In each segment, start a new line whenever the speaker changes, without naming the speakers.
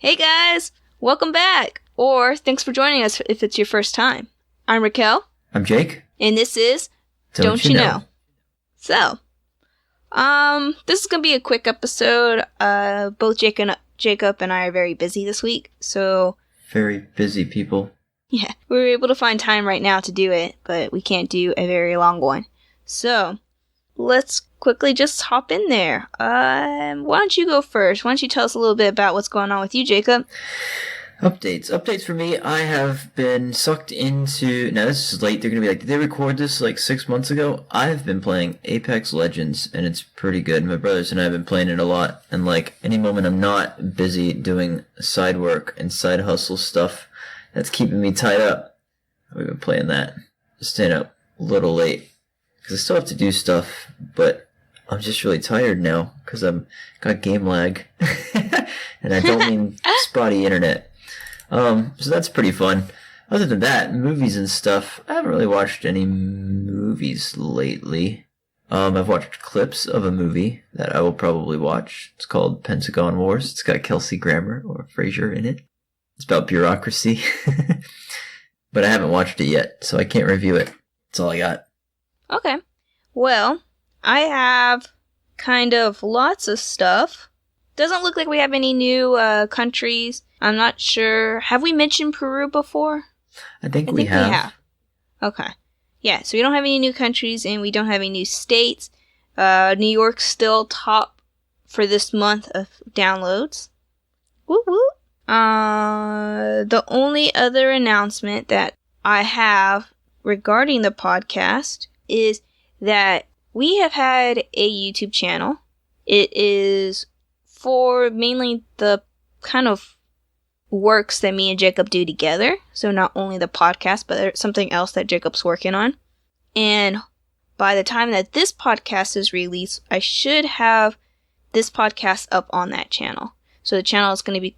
Hey guys, welcome back, or thanks for joining us if it's your first time. I'm Raquel.
I'm Jake.
And this is Don't You Know? So, this is gonna be a quick episode. Both Jacob and I are very busy this week, so...
Very busy people.
Yeah, we were able to find time right now to do it, but we can't do a very long one. So, let's quickly just hop in there. Why don't you go first? Why don't you tell us a little bit about what's going on with you, Jacob?
Updates for me. I have been sucked into... Now, this is late. They're going to be like, did they record this like 6 months ago? I've been playing Apex Legends, and it's pretty good. My brothers and I have been playing it a lot, and like, any moment I'm not busy doing side work and side hustle stuff that's keeping me tied up, we've been playing that. Staying up a little late, because I still have to do stuff, but I'm just really tired now, because I've got game lag, and I don't mean spotty internet. So that's pretty fun. Other than that, movies and stuff, I haven't really watched any movies lately. I've watched clips of a movie that I will probably watch. It's called Pentagon Wars. It's got Kelsey Grammer, or Frasier, in it. It's about bureaucracy. But I haven't watched it yet, so I can't review it. That's all I got.
Okay. Well, I have kind of lots of stuff. Doesn't look like we have any new countries. I'm not sure. Have we mentioned Peru before?
I think we have.
Okay. Yeah, so we don't have any new countries and we don't have any new states. New York's still top for this month of downloads. Woo woo. The only other announcement that I have regarding the podcast is that we have had a YouTube channel. It is for mainly the kind of works that me and Jacob do together. So not only the podcast, but there's something else that Jacob's working on. And by the time that this podcast is released, I should have this podcast up on that channel. So the channel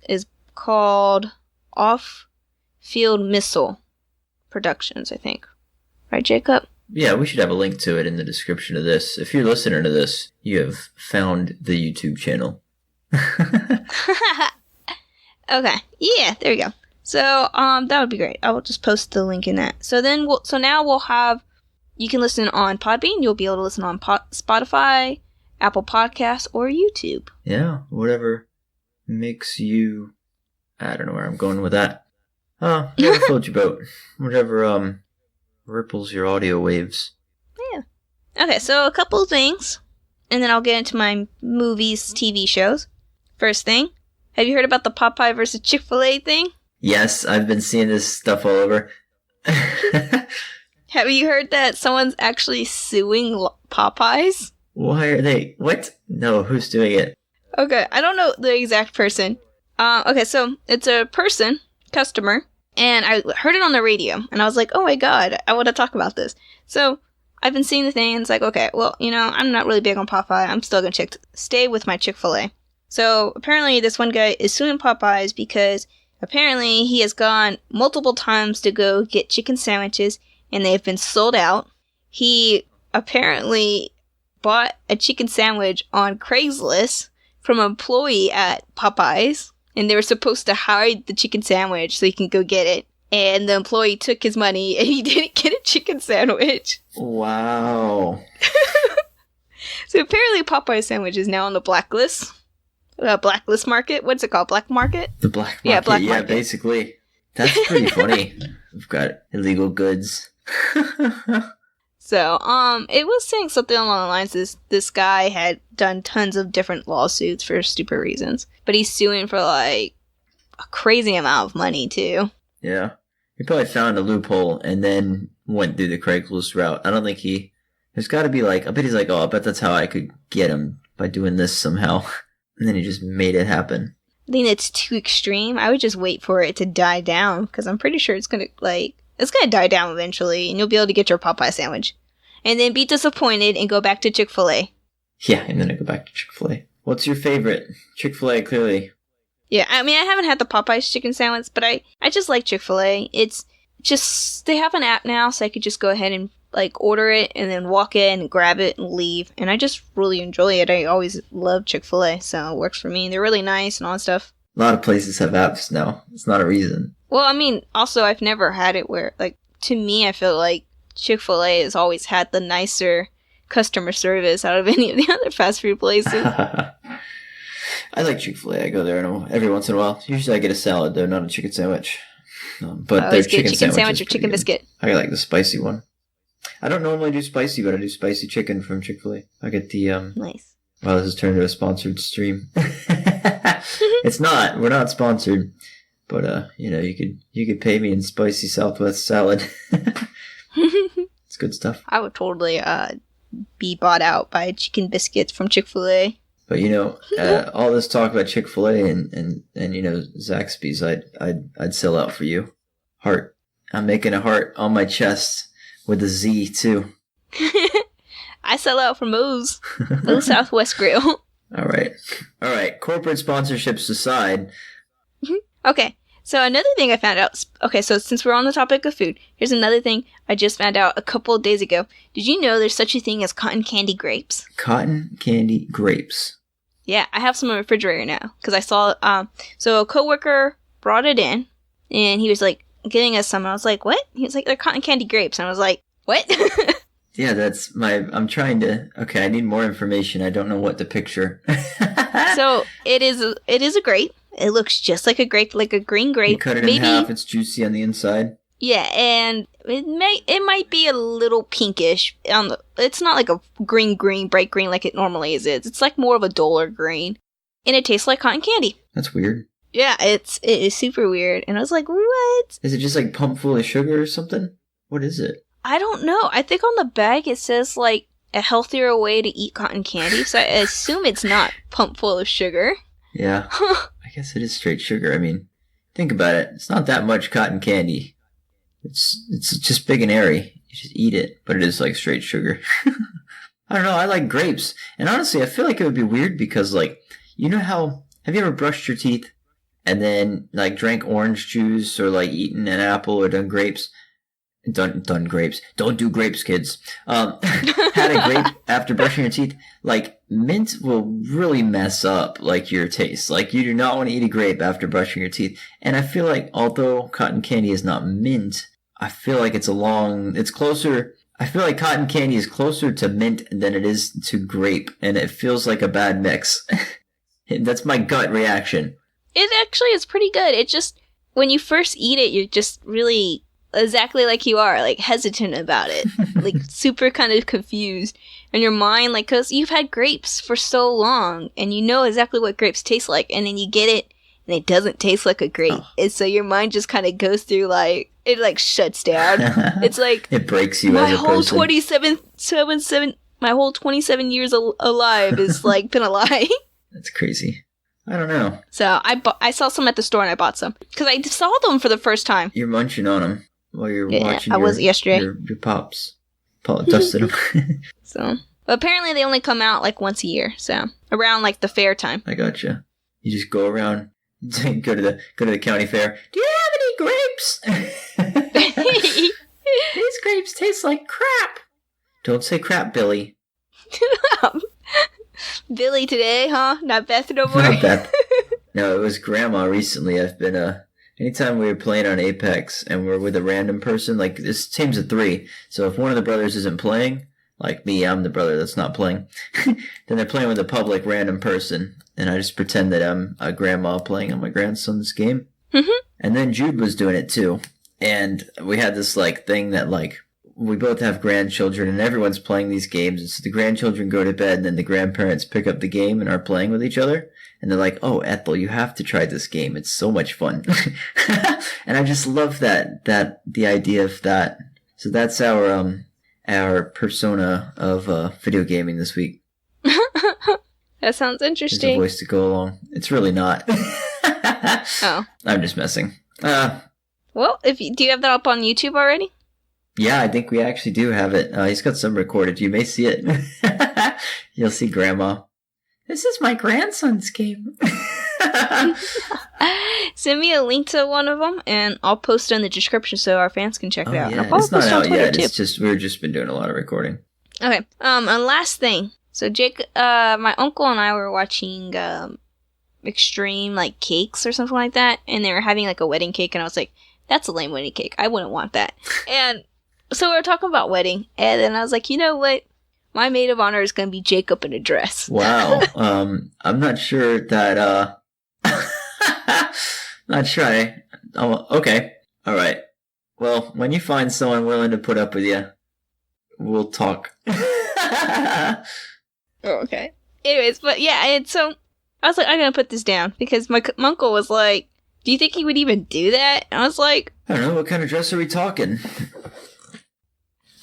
is called Off Field Missile Productions, I think. Right, Jacob?
Yeah, we should have a link to it in the description of this. If you're listening to this, you have found the YouTube channel.
Okay. Yeah, there we go. So, that would be great. I will just post the link in that. So now we'll have, you can listen on Podbean, you'll be able to listen on Spotify, Apple Podcasts, or YouTube.
Yeah, whatever makes you, I don't know where I'm going with that. Whatever floats your boat. Whatever, ripples your audio waves.
Yeah. Okay, so a couple of things, and then I'll get into my movies, TV shows. First thing, have you heard about the Popeye versus Chick-fil-A thing?
Yes, I've been seeing this stuff all over.
Have you heard that someone's actually suing Popeyes?
Why are they? What? No, who's doing it?
Okay, I don't know the exact person. Okay, so it's a customer, and I heard it on the radio, and I was like, oh my god, I want to talk about this. So I've been seeing the thing, and it's like, okay, well, I'm not really big on Popeye. I'm still going to stay with my Chick-fil-A. So apparently this one guy is suing Popeyes because apparently he has gone multiple times to go get chicken sandwiches, and they've been sold out. He apparently bought a chicken sandwich on Craigslist from an employee at Popeyes, and they were supposed to hide the chicken sandwich so he can go get it. And the employee took his money, and he didn't get a chicken sandwich.
Wow.
So apparently Popeye's sandwich is now on the blacklist. Blacklist market? What's it called? Black market?
The black market.
Yeah, black market.
Yeah, basically. That's pretty funny. We've got illegal goods.
So, it was saying something along the lines this guy had done tons of different lawsuits for stupid reasons. But he's suing for, like, a crazy amount of money, too.
Yeah. He probably found a loophole and then went through the Craigslist route. I don't think there's gotta be like, I bet he's like, oh, I bet that's how I could get him, by doing this somehow. And then he just made it happen.
I think it's too extreme. I would just wait for it to die down, because I'm pretty sure it's gonna die down eventually, and you'll be able to get your Popeye sandwich. And then be disappointed and go back to Chick-fil-A.
Yeah, and then I go back to Chick-fil-A. What's your favorite? Chick-fil-A, clearly.
Yeah, I mean, I haven't had the Popeye's chicken sandwich, but I just like Chick-fil-A. It's just, they have an app now, so I could just go ahead and, like, order it and then walk in and grab it and leave. And I just really enjoy it. I always love Chick-fil-A, so it works for me. They're really nice and all that stuff.
A lot of places have apps now. It's not a reason.
Well, I mean, also, I've never had it where, like, to me, I feel like Chick-fil-A has always had the nicer customer service out of any of the other fast food places.
I like Chick-fil-A. I go there every once in a while. Usually I get a salad, though, not a chicken sandwich. But
I
their
always get
chicken
chicken sandwich
is
or
pretty
chicken
good.
biscuit.
I like the spicy one. I don't normally do spicy, but I do spicy chicken from Chick-fil-A. I get the,
Nice.
Wow, this has turned into a sponsored stream. It's not. We're not sponsored. But, you could pay me in spicy Southwest salad. It's good stuff.
I would totally be bought out by chicken biscuits from Chick-fil-A.
But all this talk about Chick-fil-A and Zaxby's, I'd sell out for you. Heart. I'm making a heart on my chest with a Z too.
I sell out for Moe's. Moe's Southwest Grill.
All right. Corporate sponsorships aside.
Okay. So another thing I found out. Okay, so since we're on the topic of food, here's another thing I just found out a couple of days ago. Did you know there's such a thing as cotton candy grapes?
Cotton candy grapes.
Yeah, I have some in the refrigerator now because I saw. So a coworker brought it in, and he was like getting us some. And I was like, "What?" He was like, "They're cotton candy grapes." And I was like, "What?"
Yeah, that's I'm trying to. Okay, I need more information. I don't know what to picture.
So it is a grape. It looks just like a grape, like a green grape.
You cut it in half. It's juicy on the inside.
Yeah, and it might be a little pinkish. It's not like a green, bright green like it normally is. It's like more of a duller green, and it tastes like cotton candy.
That's weird.
Yeah, it is super weird. And I was like, what?
Is it just like pumped full of sugar or something? What is it?
I don't know. I think on the bag it says like a healthier way to eat cotton candy, so I assume it's not pumped full of sugar.
Yeah. I guess it is straight sugar. I mean, think about it. It's not that much cotton candy. It's just big and airy. You just eat it, but it is like straight sugar. I don't know. I like grapes. And honestly, I feel like it would be weird because, like, you know how, have you ever brushed your teeth and then, like, drank orange juice or, like, eaten an apple or done grapes? Done grapes. Don't do grapes, kids. Had a grape after brushing your teeth. Like, mint will really mess up, like, your taste. Like, you do not want to eat a grape after brushing your teeth. And I feel like, although cotton candy is not mint, I feel like it's closer. I feel like cotton candy is closer to mint than it is to grape. And it feels like a bad mix. That's my gut reaction.
It actually is pretty good. It just, when you first eat it, you're just really exactly like you are, like hesitant about it, like super kind of confused in your mind, like because you've had grapes for so long and you know exactly what grapes taste like, and then you get it and it doesn't taste like a grape, and so your mind just kind of goes through like it like shuts down. It's like
it breaks you.
My
as a
whole
person.
27 my whole 27 years alive is like been a lie.
That's crazy. I don't know.
So I saw some at the store and I bought some because I saw them for the first time.
You're munching on them. While you're watching
yesterday.
Your pops. Paul dusted them.
So, but apparently they only come out like once a year, so around like the fair time.
I gotcha. You just go around, go to the county fair. Do you have any grapes? These grapes taste like crap. Don't say crap, Billy.
Billy today, huh? Not Beth no more?
Not Beth. No, it was Grandma recently. I've been anytime we were playing on Apex and we're with a random person, like this team's of 3, so if one of the brothers isn't playing, like me, I'm the brother that's not playing, then they're playing with a public random person, and I just pretend that I'm a grandma playing on my grandson's game.
Mm-hmm.
And then Jude was doing it too, and we had this like thing that like we both have grandchildren and everyone's playing these games, and so the grandchildren go to bed and then the grandparents pick up the game and are playing with each other. And they're like, "Oh, Ethel, you have to try this game. It's so much fun." And I just love the idea of that. So that's our persona of video gaming this week.
That sounds
There's
interesting.
a voice to go along. It's really not.
Oh.
I'm just messing.
Well, do you have that up on YouTube already?
Yeah, I think we actually do have it. He's got some recorded. You may see it. You'll see Grandma. This is my grandson's game.
Send me a link to one of them, and I'll post it in the description so our fans can check it out.
Yeah.
I'll
It's not
post it on
out
Twitter
yet.
too.
It's just we've just been doing a lot of recording.
Okay. And last thing. So Jake, my uncle and I were watching extreme like cakes or something like that, and they were having like a wedding cake, and I was like, that's a lame wedding cake. I wouldn't want that. And so we were talking about wedding, and then I was like, you know what? My maid of honor is going to be Jacob in a dress.
Wow. I'm not sure that, not sure. Okay. All right. Well, when you find someone willing to put up with you, we'll talk.
Oh, okay. Anyways, but yeah, and so I was like, I'm going to put this down because my uncle was like, do you think he would even do that? And I was like,
I don't know. What kind of dress are we talking?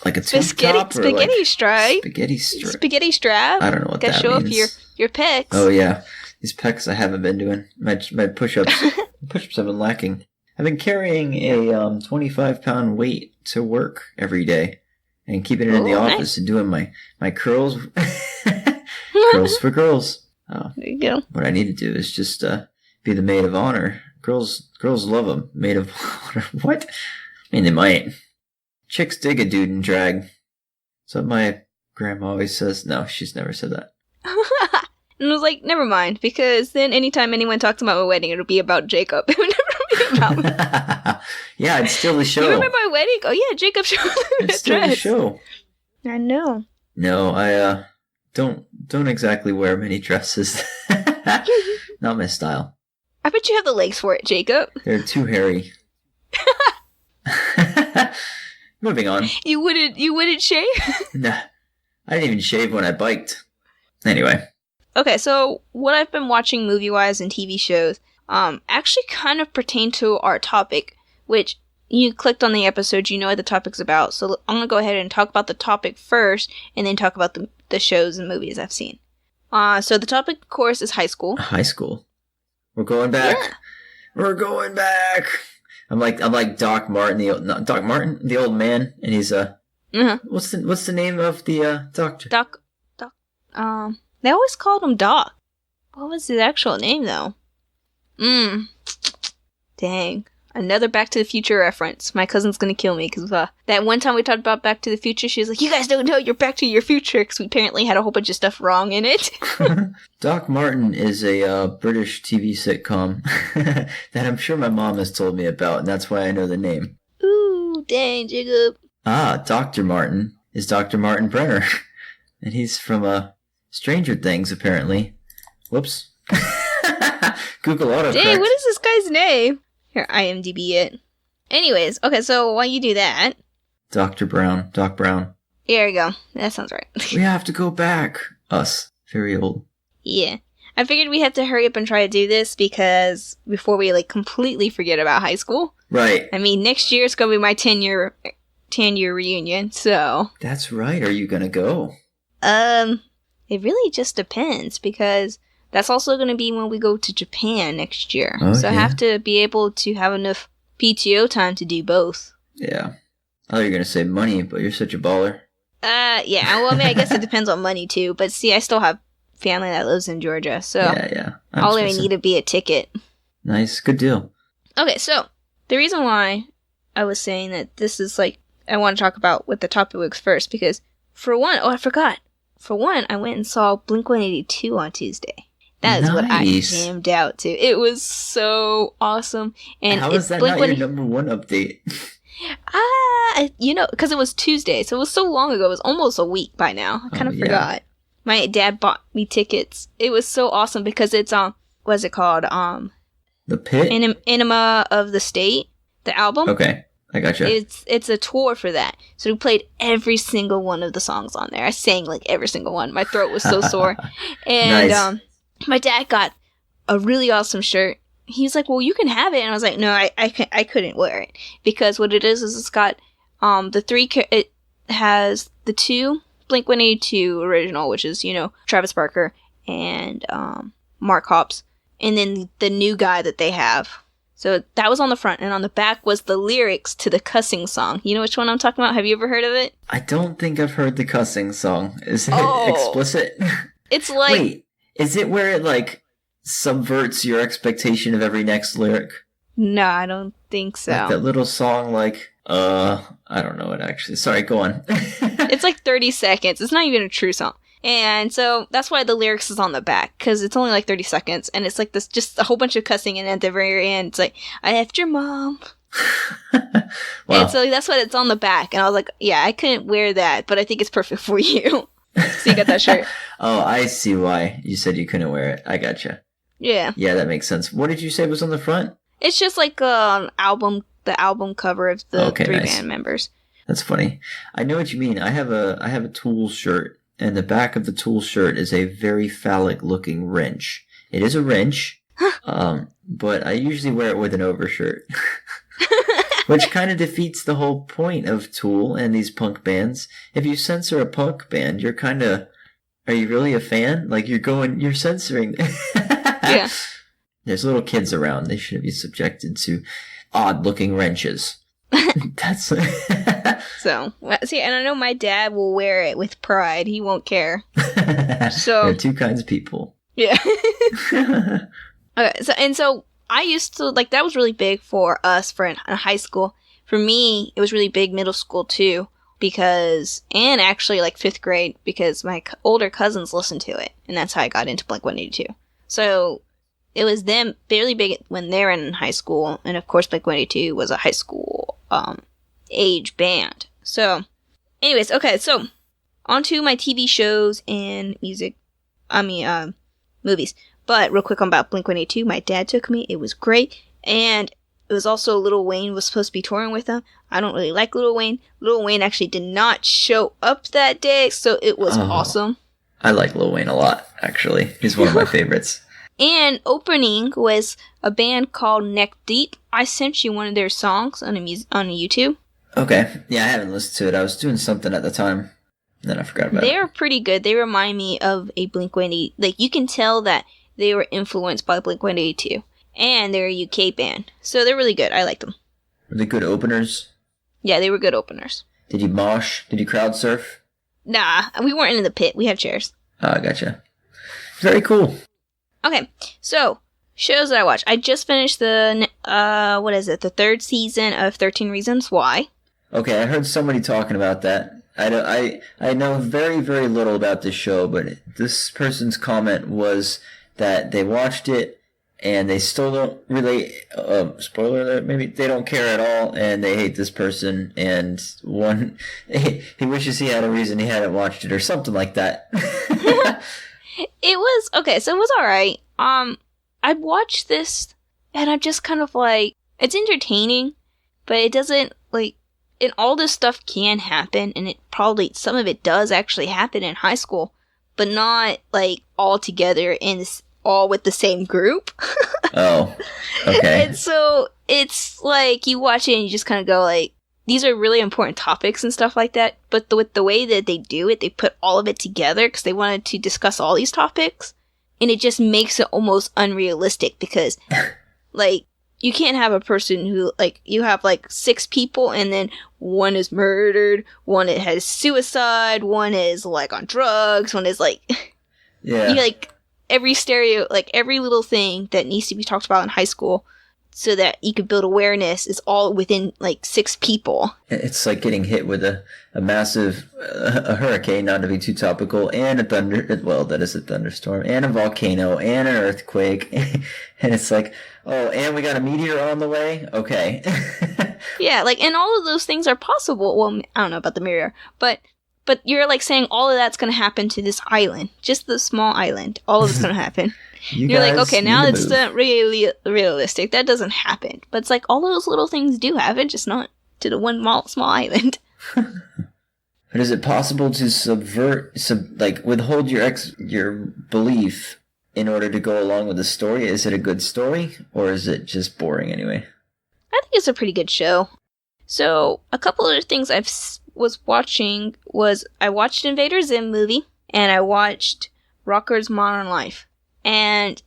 Like a tank top or
spaghetti
like
stripe.
Spaghetti strap. I don't know what that means.
Gotta show off your pecs.
Oh yeah, these pecs I haven't been doing. My push-ups have been lacking. I've been carrying a 25-pound weight to work every day and keeping it in the office and doing my curls. Curls for girls.
There you go.
What I need to do is just be the maid of honor. Girls love them. Maid of honor. What? I mean, they might. Chicks dig a dude in drag. That's what my grandma always says. No, she's never said that.
And I was like, never mind, because then anytime anyone talks about my wedding, it'll be about Jacob. It would never be about me.
Yeah, it's still the show.
You remember my wedding? Oh yeah, Jacob showed up in a dress.
It's still the show.
I know.
No, I don't exactly wear many dresses. Not my style.
I bet you have the legs for it, Jacob.
They're too hairy. Moving on.
You wouldn't shave?
Nah. I didn't even shave when I biked. Anyway.
Okay, so what I've been watching movie-wise and TV shows actually kind of pertain to our topic, which you clicked on the episode, you know what the topic's about. So I'm going to go ahead and talk about the topic first, and then talk about the shows and movies I've seen. So the topic, of course, is high school.
High school. We're going back. Yeah. We're going back. I'm like Doc Martin, the old man, and he's what's the name of the doctor?
Doc. They always called him Doc. What was his actual name though? Dang. Another Back to the Future reference. My cousin's gonna kill me because that one time we talked about Back to the Future, she was like, "You guys don't know you're Back to your Future," because we apparently had a whole bunch of stuff wrong in it.
Doc Martin is a British TV sitcom that I'm sure my mom has told me about, and that's why I know the name.
Ooh, dang, Jacob.
Dr. Martin is Dr. Martin Brenner, and he's from Stranger Things, apparently. Whoops. Google autocorrect.
Dang, what is this guy's name? Here, IMDb it. Anyways, okay, so while you do that...
Doc Brown.
There you go. That sounds right.
We have to go back. Us. Very old.
Yeah. I figured we had to hurry up and try to do this because before we, completely forget about high school.
Right.
I mean, next year it's going to be my 10-year reunion, so...
That's right. Are you going to go?
It really just depends because... That's also going to be when we go to Japan next year.
Oh,
so I have to be able to have enough PTO time to do both.
Yeah. I thought you were going to say money, but you're such a baller.
Yeah. Well, I mean, I guess it depends on money, too. But see, I still have family that lives in Georgia. So
yeah.
All I need to be a ticket.
Nice. Good deal.
Okay, so the reason why I was saying that this is I want to talk about what the topic was first because for one, I forgot. For one, I went and saw Blink-182 on Tuesday. That is what I jammed out to. It was so awesome. And
how is that not your number one update?
Because it was Tuesday, so it was so long ago. It was almost a week by now. I kind of forgot. My dad bought me tickets. It was so awesome because it's what's it called?
The Pit?
Enema of the State, the album.
Okay, I gotcha.
It's a tour for that. So we played every single one of the songs on there. I sang every single one. My throat was so sore. And
nice.
My dad got a really awesome shirt. He's like, well, you can have it. And I was like, no, I couldn't wear it. Because what it is it's got it has the two Blink-182 original, which is, Travis Barker and Mark Hoppus. And then the new guy that they have. So that was on the front. And on the back was the lyrics to the cussing song. You know which one I'm talking about? Have you ever heard of it?
I don't think I've heard the cussing song. Is it explicit?
It's
Wait. Is it where it, subverts your expectation of every next lyric?
No, I don't think so.
That little song, I don't know it actually. Sorry, go on.
It's 30 seconds. It's not even a true song. And so that's why the lyrics is on the back, because it's only like 30 seconds, and it's like this, just a whole bunch of cussing, and at the very end, it's like, I left your mom.
Wow.
And so that's what it's on the back, and I was like, yeah, I couldn't wear that, but I think it's perfect for you. So you got that shirt.
Oh, I see why you said you couldn't wear it. I gotcha.
Yeah.
Yeah, that makes sense. What did you say was on the front?
It's just like the album cover of the
Okay,
three
nice.
band members.
That's funny. I know what you mean. I have a Tool shirt, and the back of the Tool shirt is a very phallic looking wrench. It is a wrench, but I usually wear it with an overshirt. Which kind of defeats the whole point of Tool and these punk bands. If you censor a punk band, you're kind of... Are you really a fan? Like, you're censoring...
Yeah.
There's little kids around. They shouldn't be subjected to odd-looking wrenches. That's...
So, see, and I know my dad will wear it with pride. He won't care. So...
There are two kinds of people.
Yeah. Okay, so I used to, like, that was really big for us in high school. For me, it was really big middle school, too, because, and actually, like, 5th grade, because my older cousins listened to it, and that's how I got into Blink-182. So, it was them fairly big when they were in high school, and of course, Blink-182 was a high school, age band. So, anyways, okay, so, on to my TV shows and movies. But real quick about Blink-182, my dad took me. It was great. And it was also Lil Wayne was supposed to be touring with them. I don't really like Lil Wayne. Lil Wayne actually did not show up that day, so it was awesome.
I like Lil Wayne a lot, actually. He's one of my favorites.
And opening was a band called Neck Deep. I sent you one of their songs on YouTube.
Okay. Yeah, I haven't listened to it. I was doing something at the time. Then I forgot about it.
They're pretty good. They remind me of a Blink-182. Like, you can tell that they were influenced by Blink-182. And they're a UK band. So they're really good. I like them.
Were they good openers?
Yeah, they were good openers.
Did you mosh? Did you crowd surf?
Nah, we weren't in the pit. We had chairs.
Oh, I gotcha. Very cool.
Okay, so, shows that I watched. I just finished the 3rd season of 13 Reasons Why.
Okay, I heard somebody talking about that. I know very, very little about this show, but this person's comment was that they watched it and they still don't really, spoiler alert, maybe they don't care at all and they hate this person and he wishes he had a reason he hadn't watched it or something like that.
It was, okay, so it was alright. I watched this and I'm just kind of like, it's entertaining, but it doesn't, like, and all this stuff can happen, and some of it does actually happen in high school, but not, like, all together all with the same group.
Oh, okay.
And so, it's like, you watch it and you just kind of go, like, these are really important topics and stuff like that, but with the way that they do it, they put all of it together, because they wanted to discuss all these topics, and it just makes it almost unrealistic, because, like, you can't have a person who, like, you have, like, 6 people, and then one is murdered, one has suicide, one is, like, on drugs, one is, like...
Yeah.
You, like, every little thing that needs to be talked about in high school, so that you could build awareness, is all within, like, 6 people.
It's like getting hit with a massive a hurricane, not to be too topical, and that is a thunderstorm, and a volcano, and an earthquake, and it's like, oh, and we got a meteor on the way? Okay.
Yeah, like, and all of those things are possible. Well, I don't know about the meteor, but you're, like, saying all of that's gonna happen to this island. Just the small island. All of it's gonna happen. You're like, okay, now it's not really realistic. That doesn't happen. But it's like, all those little things do happen, just not to the one small island.
But is it possible to withhold your belief in order to go along with the story? Is it a good story, or is it just boring anyway?
I think it's a pretty good show. So, a couple other things I was watching was, I watched Invader Zim movie, and I watched Rocker's Modern Life. And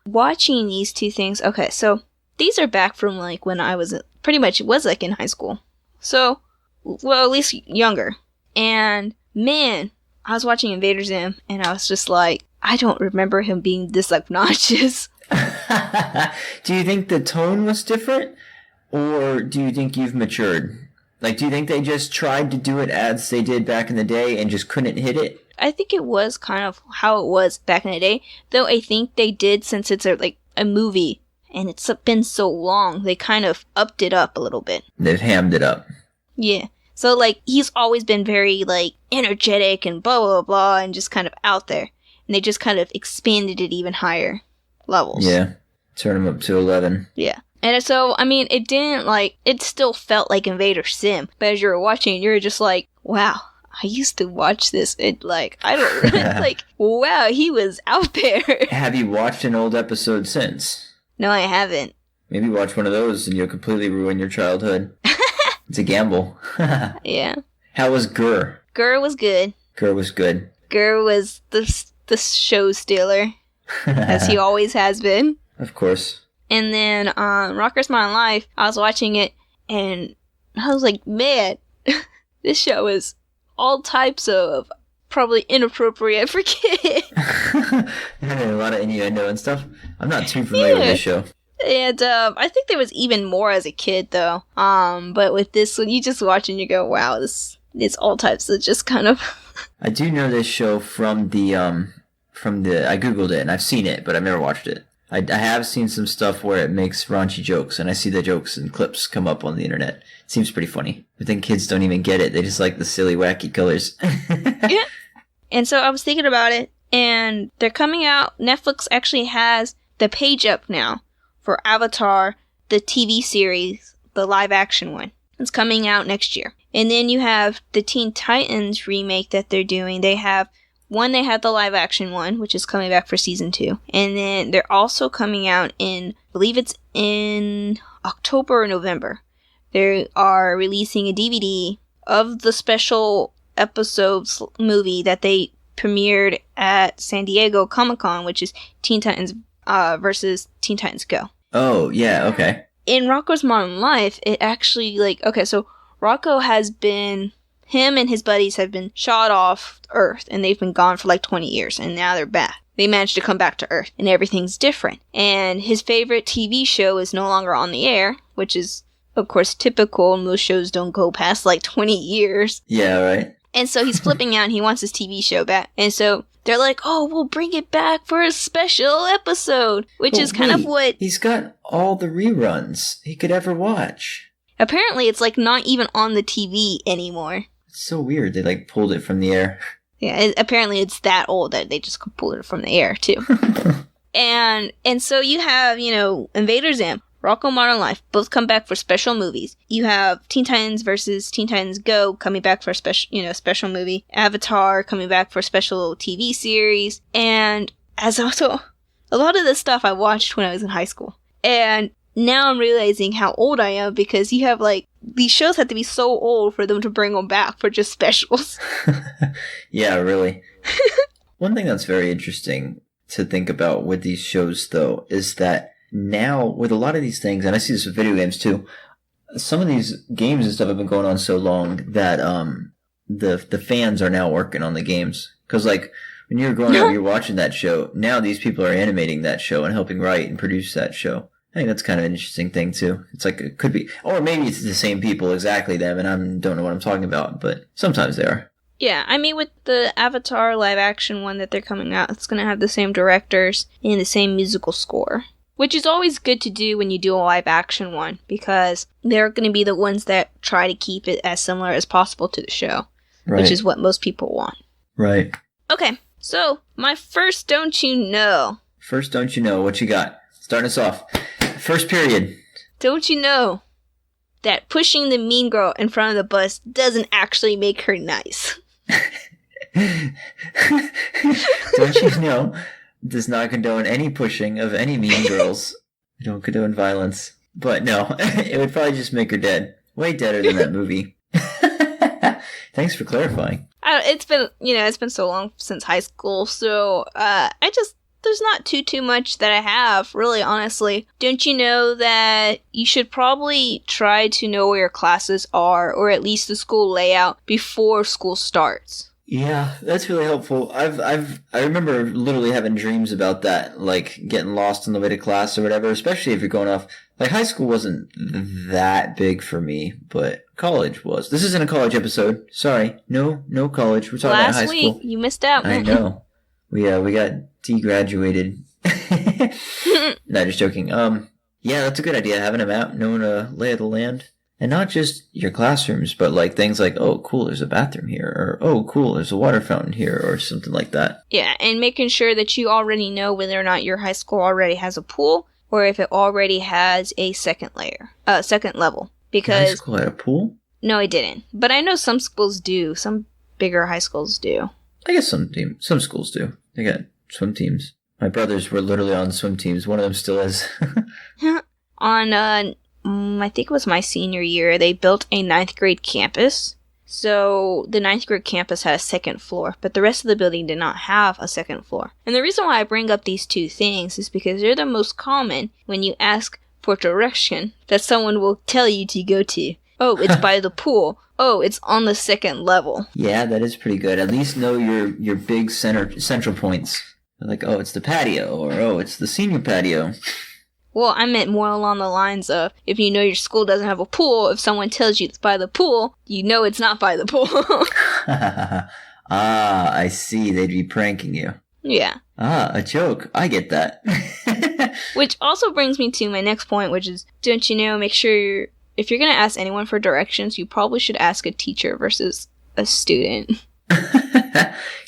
watching these two things, okay, so these are back from, like, when I was, pretty much, it was, like, in high school. So, well, at least younger. And, man, I was watching Invader Zim, and I was just like, I don't remember him being this obnoxious.
Do you think the tone was different? Or do you think you've matured Like, do you think they just tried to do it as they did back in the day and just couldn't hit it?
I think it was kind of how it was back in the day. Though I think they did, since it's a movie and it's been so long, they kind of upped it up a little bit.
They've hammed it up.
Yeah. So, like, he's always been very, like, energetic and blah, blah, blah, and just kind of out there. And they just kind of expanded it even higher levels.
Yeah. Turn him up to 11.
Yeah. And so, I mean, it didn't, like, it still felt like Invader Sim. But as you were watching, you were just like, wow, I used to watch this. It, like, I don't, like, wow, he was out there.
Have you watched an old episode since?
No, I haven't.
Maybe watch one of those and you'll completely ruin your childhood. It's a gamble.
Yeah.
How was Gurr?
Gurr was good.
Gurr was good.
Gurr was the show stealer, as he always has been.
Of course.
And then Rocker's Modern Life, I was watching it, and I was like, man, this show is all types of probably inappropriate for kids.
A lot of innuendo and stuff. I'm not too familiar with this show.
And I think there was even more as a kid, though. But with this one, you just watch and you go, wow, it's all types of just kind of...
I do know this show from the I Googled it, and I've seen it, but I've never watched it. I have seen some stuff where it makes raunchy jokes, and I see the jokes and clips come up on the internet. It seems pretty funny. I think kids don't even get it. They just like the silly, wacky colors.
Yeah. And so I was thinking about it, and they're coming out. Netflix actually has the page up now for Avatar, the TV series, the live-action one. It's coming out next year. And then you have the Teen Titans remake that they're doing. They have the live-action one, which is coming back for season 2. And then they're also coming out I believe it's in October or November. They are releasing a DVD of the special episodes movie that they premiered at San Diego Comic-Con, which is Teen Titans versus Teen Titans Go.
Oh, yeah, okay.
In Rocko's Modern Life, it actually, so Rocko him and his buddies have been shot off Earth, and they've been gone for 20 years, and now they're back. They managed to come back to Earth, and everything's different. And his favorite TV show is no longer on the air, which is, of course, typical. Most shows don't go past 20 years.
Yeah, right.
And so he's flipping out, and he wants his TV show back. And so they're like, oh, we'll bring it back for a special episode, which is kind of what...
He's got all the reruns he could ever watch.
Apparently, it's not even on the TV anymore.
It's so weird. They pulled it from the air.
Yeah, apparently it's that old that they just pulled it from the air, too. and so you have, Invader Zim, Rocko Modern Life, both come back for special movies. You have Teen Titans versus Teen Titans Go coming back for a special movie. Avatar coming back for a special TV series. And as also, a lot of this stuff I watched when I was in high school. And now I'm realizing how old I am, because you have these shows have to be so old for them to bring them back for just specials.
Yeah, really. One thing that's very interesting to think about with these shows, though, is that now with a lot of these things, and I see this with video games too, some of these games and stuff have been going on so long that the fans are now working on the games. Because when you were growing up, you're watching that show. Now these people are animating that show and helping write and produce that show. I think that's kind of an interesting thing, too. It's it could be... Or maybe it's the same people, exactly them, and I don't know what I'm talking about, but sometimes they are.
Yeah, I mean, with the Avatar live-action one that they're coming out, it's going to have the same directors and the same musical score. Which is always good to do when you do a live-action one, because they're going to be the ones that try to keep it as similar as possible to the show. Right. Which is what most people want.
Right.
Okay, so, my first Don't You Know.
First Don't You Know, what you got? Starting us off. First period.
Don't you know that pushing the mean girl in front of the bus doesn't actually make her nice?
Don't you know does not condone any pushing of any mean girls. We don't condone violence. But no, it would probably just make her dead. Way deader than that movie. Thanks for clarifying.
It's been so long since high school, so there's not too much that I have, really, honestly. Don't you know that you should probably try to know where your classes are, or at least the school layout, before school starts?
Yeah, that's really helpful. I remember literally having dreams about that, getting lost on the way to class or whatever, especially if you're going off. High school wasn't that big for me, but college was. This isn't a college episode. Sorry. No college. We're talking about high
Last
school.
week, you missed out.
I know. We got degraduated. No, just joking. Yeah, that's a good idea. Having a map, knowing a lay of the land. And not just your classrooms, but like things like, oh, cool, there's a bathroom here, or oh, cool, there's a water fountain here, or something like that.
Yeah, and making sure that you already know whether or not your high school already has a pool, or if it already has a second level. Because
high school had a pool?
No, it didn't. But I know some schools do. Some bigger high schools do.
I guess some schools do. They got swim teams. My brothers were literally on swim teams. One of them still is.
On I think it was my senior year, they built a 9th grade campus. So the 9th grade campus had a second floor, but the rest of the building did not have a second floor. And the reason why I bring up these two things is because they're the most common when you ask for direction that someone will tell you to go to. Oh, it's by the pool. Oh, it's on the second level.
Yeah, that is pretty good. At least know your big central points. Like, oh, it's the patio, or oh, it's the senior patio.
Well, I meant more along the lines of, if you know your school doesn't have a pool, if someone tells you it's by the pool, you know it's not by the pool.
Ah, I see. They'd be pranking you.
Yeah.
Ah, a joke. I get that.
Which also brings me to my next point, which is, don't you know, make sure if you're going to ask anyone for directions, you probably should ask a teacher versus a student.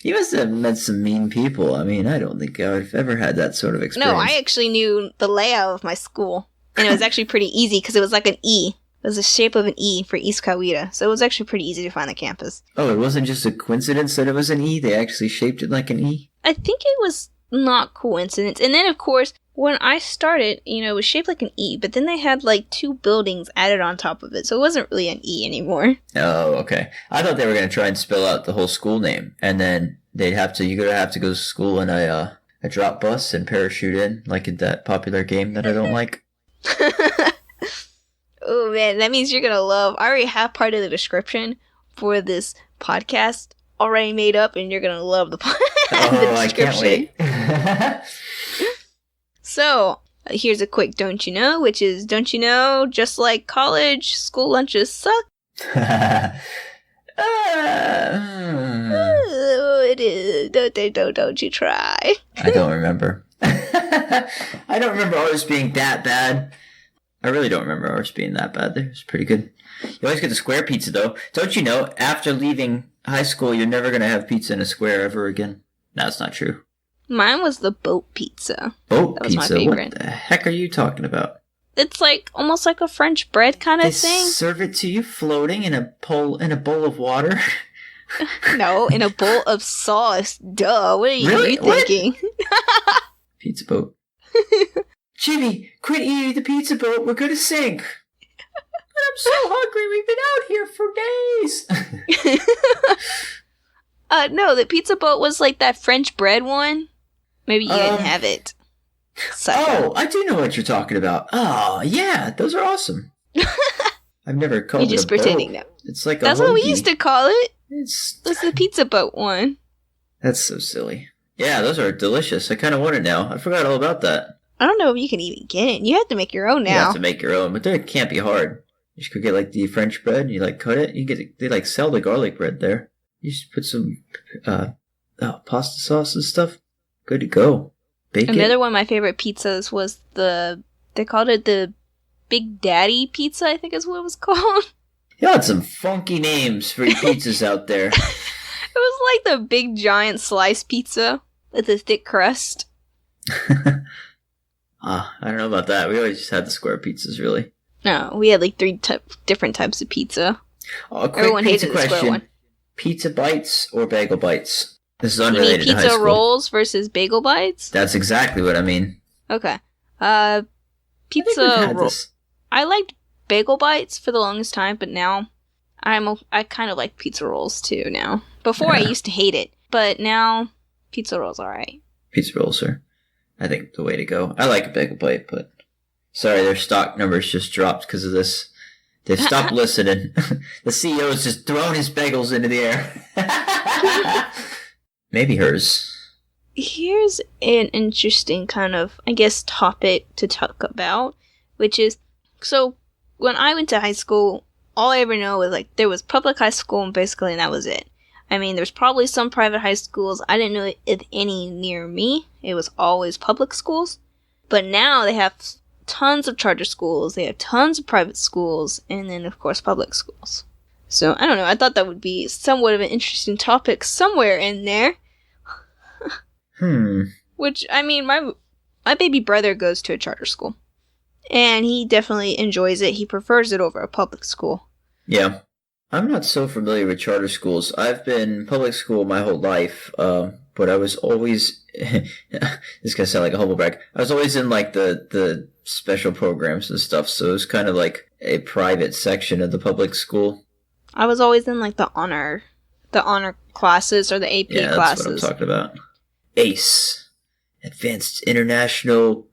You must have met some mean people. I mean, I don't think I've ever had that sort of experience.
No, I actually knew the layout of my school. And it was actually pretty easy because it was like an E. It was the shape of an E for East Coweta. So it was actually pretty easy to find the campus.
Oh, it wasn't just a coincidence that it was an E? They actually shaped it like an E?
I think it was not coincidence. And then, of course, when I started, it was shaped like an E, but then they had like 2 buildings added on top of it, so it wasn't really an E anymore.
Oh, okay. I thought they were going to try and spell out the whole school name, and then you're going to have to go to school in a drop bus and parachute in, like in that popular game that I don't like.
Oh man, that means you're going to love, I already have part of the description for this podcast already made up, and you're going to love the description.
I can't wait.
So, here's a quick don't you know, which is, don't you know, just like college, school lunches suck? Oh, it is. Don't you try.
I don't remember. I don't remember ours being that bad. I really don't remember ours being that bad. It was pretty good. You always get the square pizza, though. Don't you know, after leaving high school, you're never going to have pizza in a square ever again? No, that's not true.
Mine was the boat pizza.
Boat
that was
pizza?
My favorite.
What the heck are you talking about?
It's like almost like a French bread kind of
They
thing.
serve it to you floating in a bowl of water?
No, in a bowl of sauce. Duh. What are you
Really?
thinking?
Pizza boat. Jimmy, quit eating the pizza boat. We're gonna sink. But I'm so hungry. We've been out here for days.
No, the pizza boat was like that French bread one. Maybe you didn't have it. Sucker.
Oh, I do know what you're talking about. Oh, yeah, those are awesome. I've never called it a boat.
You're just pretending now.
It's like a
That's what we
hoagie.
used to call it.
It's
the pizza boat one.
That's so silly. Yeah, those are delicious. I kind of want it now. I forgot all about that.
I don't know if you can even get it. You have to make your own now.
You have to make your own, but they can't be hard. You just go get like the French bread, and you like cut it. They like sell the garlic bread there. You just put some pasta sauce and stuff. Good to go. Bake
Another
it.
one of my favorite pizzas was they called it the Big Daddy pizza, I think is what it was called.
You had some funky names for your pizzas out there.
It was like the big giant slice pizza with a thick crust.
I don't know about that. We always just had the square pizzas, really.
No, we had like 3 different types of pizza.
Oh, a quick
Everyone
pizza
hated the square
question.
one.
Pizza bites or bagel bites? This is
You mean
unrelated to high
pizza
school.
rolls versus bagel bites?
That's exactly what I mean.
Okay.
I think we've
Pizza
had
roll.
this.
I liked bagel bites for the longest time, but now I kind of like pizza rolls too now. Before I
Yeah.
used to hate it, but now pizza rolls alright.
Pizza rolls are, I think, the way to go. I like a bagel bite, but sorry, their stock numbers just dropped because of this. They've stopped listening. The CEO's just throwing his bagels into the air. Maybe hers.
Here's an interesting kind of, I guess, topic to talk about, which is, so when I went to high school, all I ever know was, like, there was public high school, and basically, and that was it. I mean, there's probably some private high schools. I didn't know if any near me. It was always public schools. But now they have tons of charter schools. They have tons of private schools. And then, of course, public schools. So, I don't know. I thought that would be somewhat of an interesting topic somewhere in there. Which, I mean, my baby brother goes to a charter school. And he definitely enjoys it. He prefers it over a public school.
Yeah. I'm not so familiar with charter schools. I've been public school my whole life, but I was always, this is going to sound like a humble brag, I was always in like the special programs and stuff, so it was kind of like a private section of the public school.
I was always in like the honor classes or the AP classes.
That's what I'm talking about. ACE, Advanced International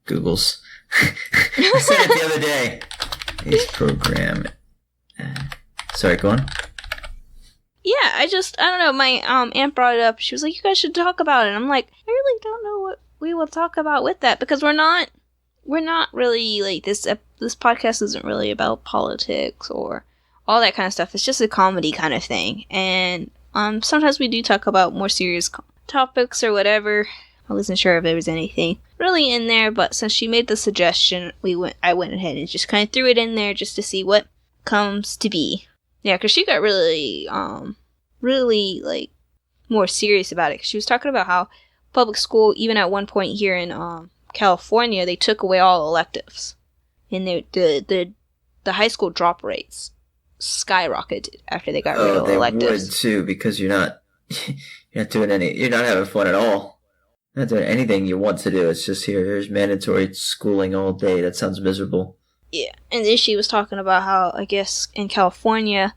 Googles. I said it the other day. ACE program. Sorry, go on.
Yeah, I don't know, my aunt brought it up. She was like, you guys should talk about it. And I'm like, I really don't know what we will talk about with that, because we're not really, like, this podcast isn't really about politics or all that kind of stuff. It's just a comedy kind of thing. And sometimes we do talk about more serious topics or whatever. I wasn't sure if there was anything really in there, but since she made the suggestion, I went ahead and just kind of threw it in there just to see what comes to be. Yeah, because she got really, like, more serious about it. 'Cause she was talking about how public school, even at one point here in California, they took away all electives, and the high school drop rates skyrocketed after they got rid of electives.
They would too, because you're not having fun at all. You're not doing anything you want to do. It's just here's mandatory schooling all day. That sounds miserable.
Yeah, and then she was talking about how, I guess, in California,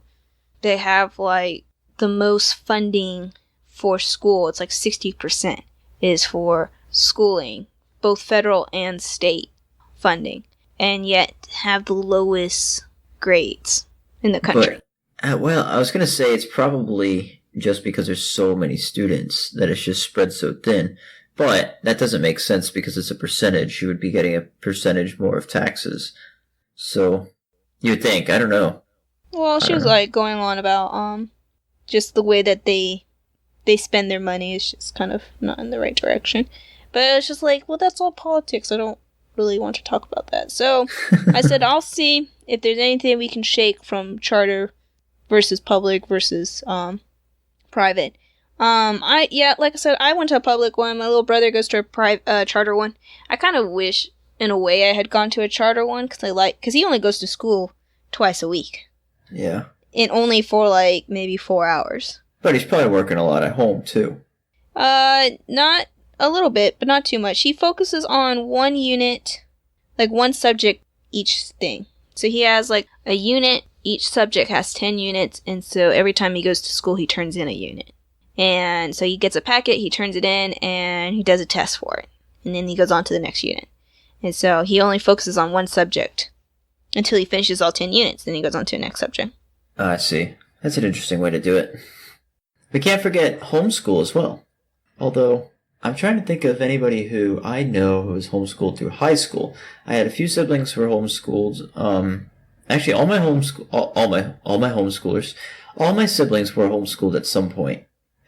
they have, like, the most funding for school. It's like 60% is for schooling, both federal and state funding, and yet have the lowest grades in the country.
But, well, I was going to say it's probably just because there's so many students that it's just spread so thin. But that doesn't make sense because it's a percentage. You would be getting a percentage more of taxes. So, you would think. I don't know.
Well, she was like going on about just the way that they spend their money is just kind of not in the right direction. But it's just like, well, that's all politics. I don't really want to talk about that. So I said, I'll see if there's anything we can shake from charter versus public versus private. Like I said, I went to a public one. My little brother goes to a charter one. I kind of wish, in a way, I had gone to a charter one because he only goes to school twice a week.
Yeah.
And only for like maybe 4 hours.
But he's probably working a lot at home too.
Not a little bit, but not too much. He focuses on one unit, like one subject each thing. So he has like a unit. Each subject has 10 units, and so every time he goes to school, he turns in a unit. And so he gets a packet, he turns it in, and he does a test for it. And then he goes on to the next unit. And so he only focuses on one subject until he finishes all 10 units. Then he goes on to the next subject.
I see. That's an interesting way to do it. We can't forget homeschool as well. Although, I'm trying to think of anybody who I know who was homeschooled through high school. I had a few siblings who were homeschooled. Actually, all my homeschoolers, all my siblings were homeschooled at some point.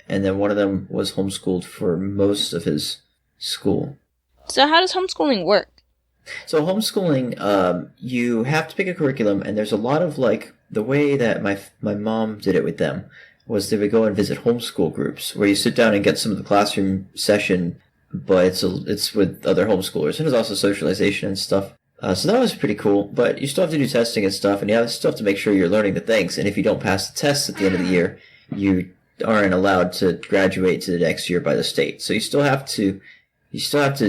And then one of them was homeschooled for most of his school.
So how does homeschooling work?
So homeschooling, you have to pick a curriculum, and there's a lot of, like, the way that my mom did it with them was they would go and visit homeschool groups where you sit down and get some of the classroom session, but it's with other homeschoolers. And there's also socialization and stuff. So that was pretty cool, but you still have to do testing and stuff, and you still have to make sure you're learning the things. And if you don't pass the tests at the end of the year, you aren't allowed to graduate to the next year by the state. So you still have to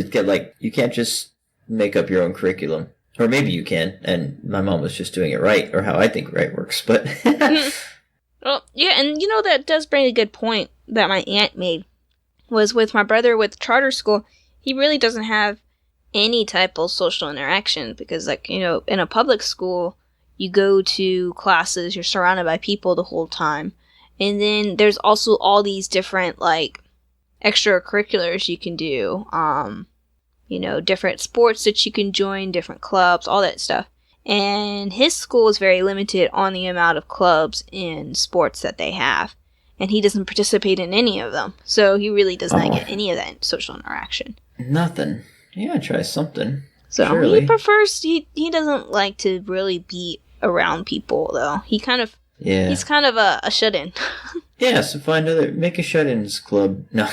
get, like, you can't just make up your own curriculum. Or maybe you can, and my mom was just doing it right, or how I think right works, but...
Well, yeah, and you know, that does bring a good point that my aunt made, was with my brother with charter school, he really doesn't have any type of social interaction, because, like, you know, in a public school, you go to classes, you're surrounded by people the whole time, and then there's also all these different, like, extracurriculars you can do, you know, different sports that you can join, different clubs, all that stuff. And his school is very limited on the amount of clubs and sports that they have. And he doesn't participate in any of them. So he really does not get any of that social interaction.
Nothing. Yeah, try something.
So
Surely.
he prefers, he doesn't like to really be around people, though. He's kind of a shut-in.
Yeah, so make a shut-ins club. No,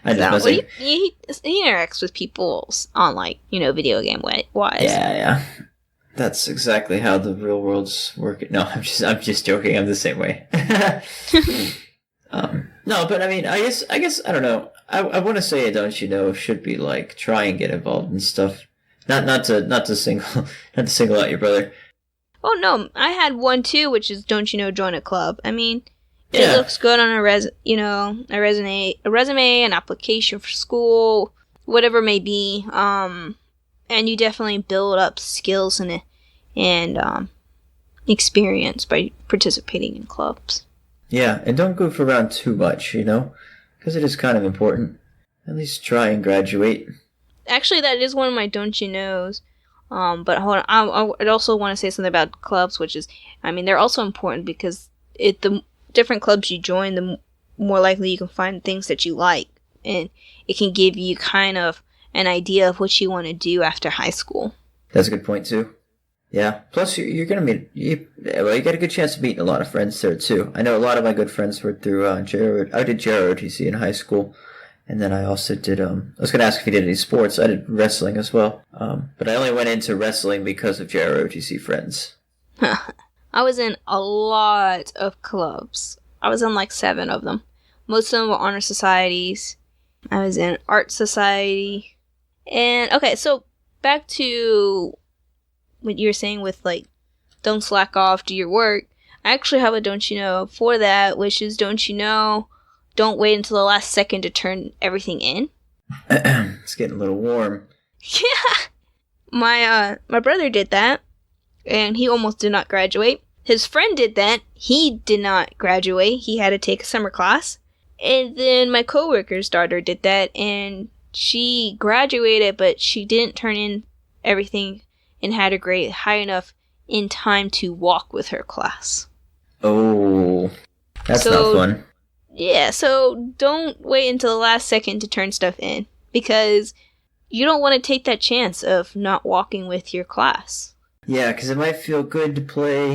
I just
So, he interacts with people on, like, video game wise.
Yeah. That's exactly how the real world's working. No, I'm just joking. I'm the same way. No, but I mean, I guess I don't know. I want to say, don't you know, should be like try and get involved in stuff. Not to single out your brother.
Oh no, I had one too, which is don't you know, join a club. I mean, it looks good on a resume, an application for school, whatever it may be. And you definitely build up skills and experience by participating in clubs.
Yeah, and don't goof around too much, because it is kind of important. At least try and graduate.
Actually, that is one of my don't you knows. But hold on, I'd also want to say something about clubs, which is, I mean, they're also important because the different clubs you join, the more likely you can find things that you like, and it can give you kind of an idea of what you want to do after high school.
That's a good point too. Yeah. Plus, you're gonna meet you got a good chance of meeting a lot of friends there too. I know a lot of my good friends were through I did JROTC in high school, and then I also did. I was gonna ask if you did any sports. I did wrestling as well. But I only went into wrestling because of JROTC friends.
I was in a lot of clubs. I was in like 7 of them. Most of them were honor societies. I was in art society. And okay, so back to what you were saying with like, don't slack off, do your work. I actually have a don't you know for that, which is don't you know, don't wait until the last second to turn everything in.
It's getting a little warm.
Yeah. My brother did that, and he almost did not graduate. His friend did that. He did not graduate. He had to take a summer class. And then my coworker's daughter did that, and she graduated, but she didn't turn in everything and had a grade high enough in time to walk with her class.
Oh, that's not fun.
Yeah, so don't wait until the last second to turn stuff in, because you don't want to take that chance of not walking with your class.
Yeah, because it might feel good to play,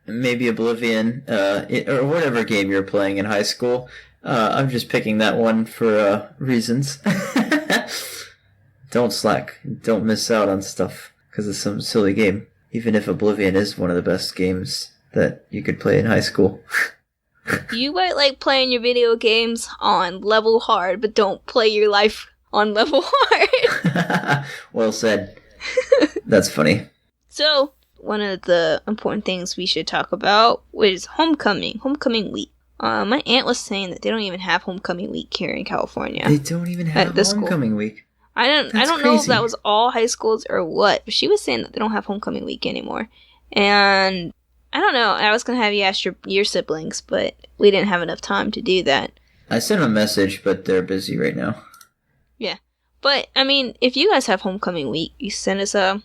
maybe Oblivion, or whatever game you're playing in high school. I'm just picking that one for reasons. Don't slack. Don't miss out on stuff because it's some silly game. Even if Oblivion is one of the best games that you could play in high school.
You might like playing your video games on level hard, but don't play your life on level hard.
Well said. That's funny.
So, one of the important things we should talk about was homecoming week. My aunt was saying that they don't even have homecoming week here in California.
They don't even have homecoming week.
I don't know if that was all high schools or what, but she was saying that they don't have homecoming week anymore. And I don't know. I was gonna have you ask your siblings, but we didn't have enough time to do that.
I sent them a message, but they're busy right now.
Yeah, but I mean, if you guys have homecoming week, you send us a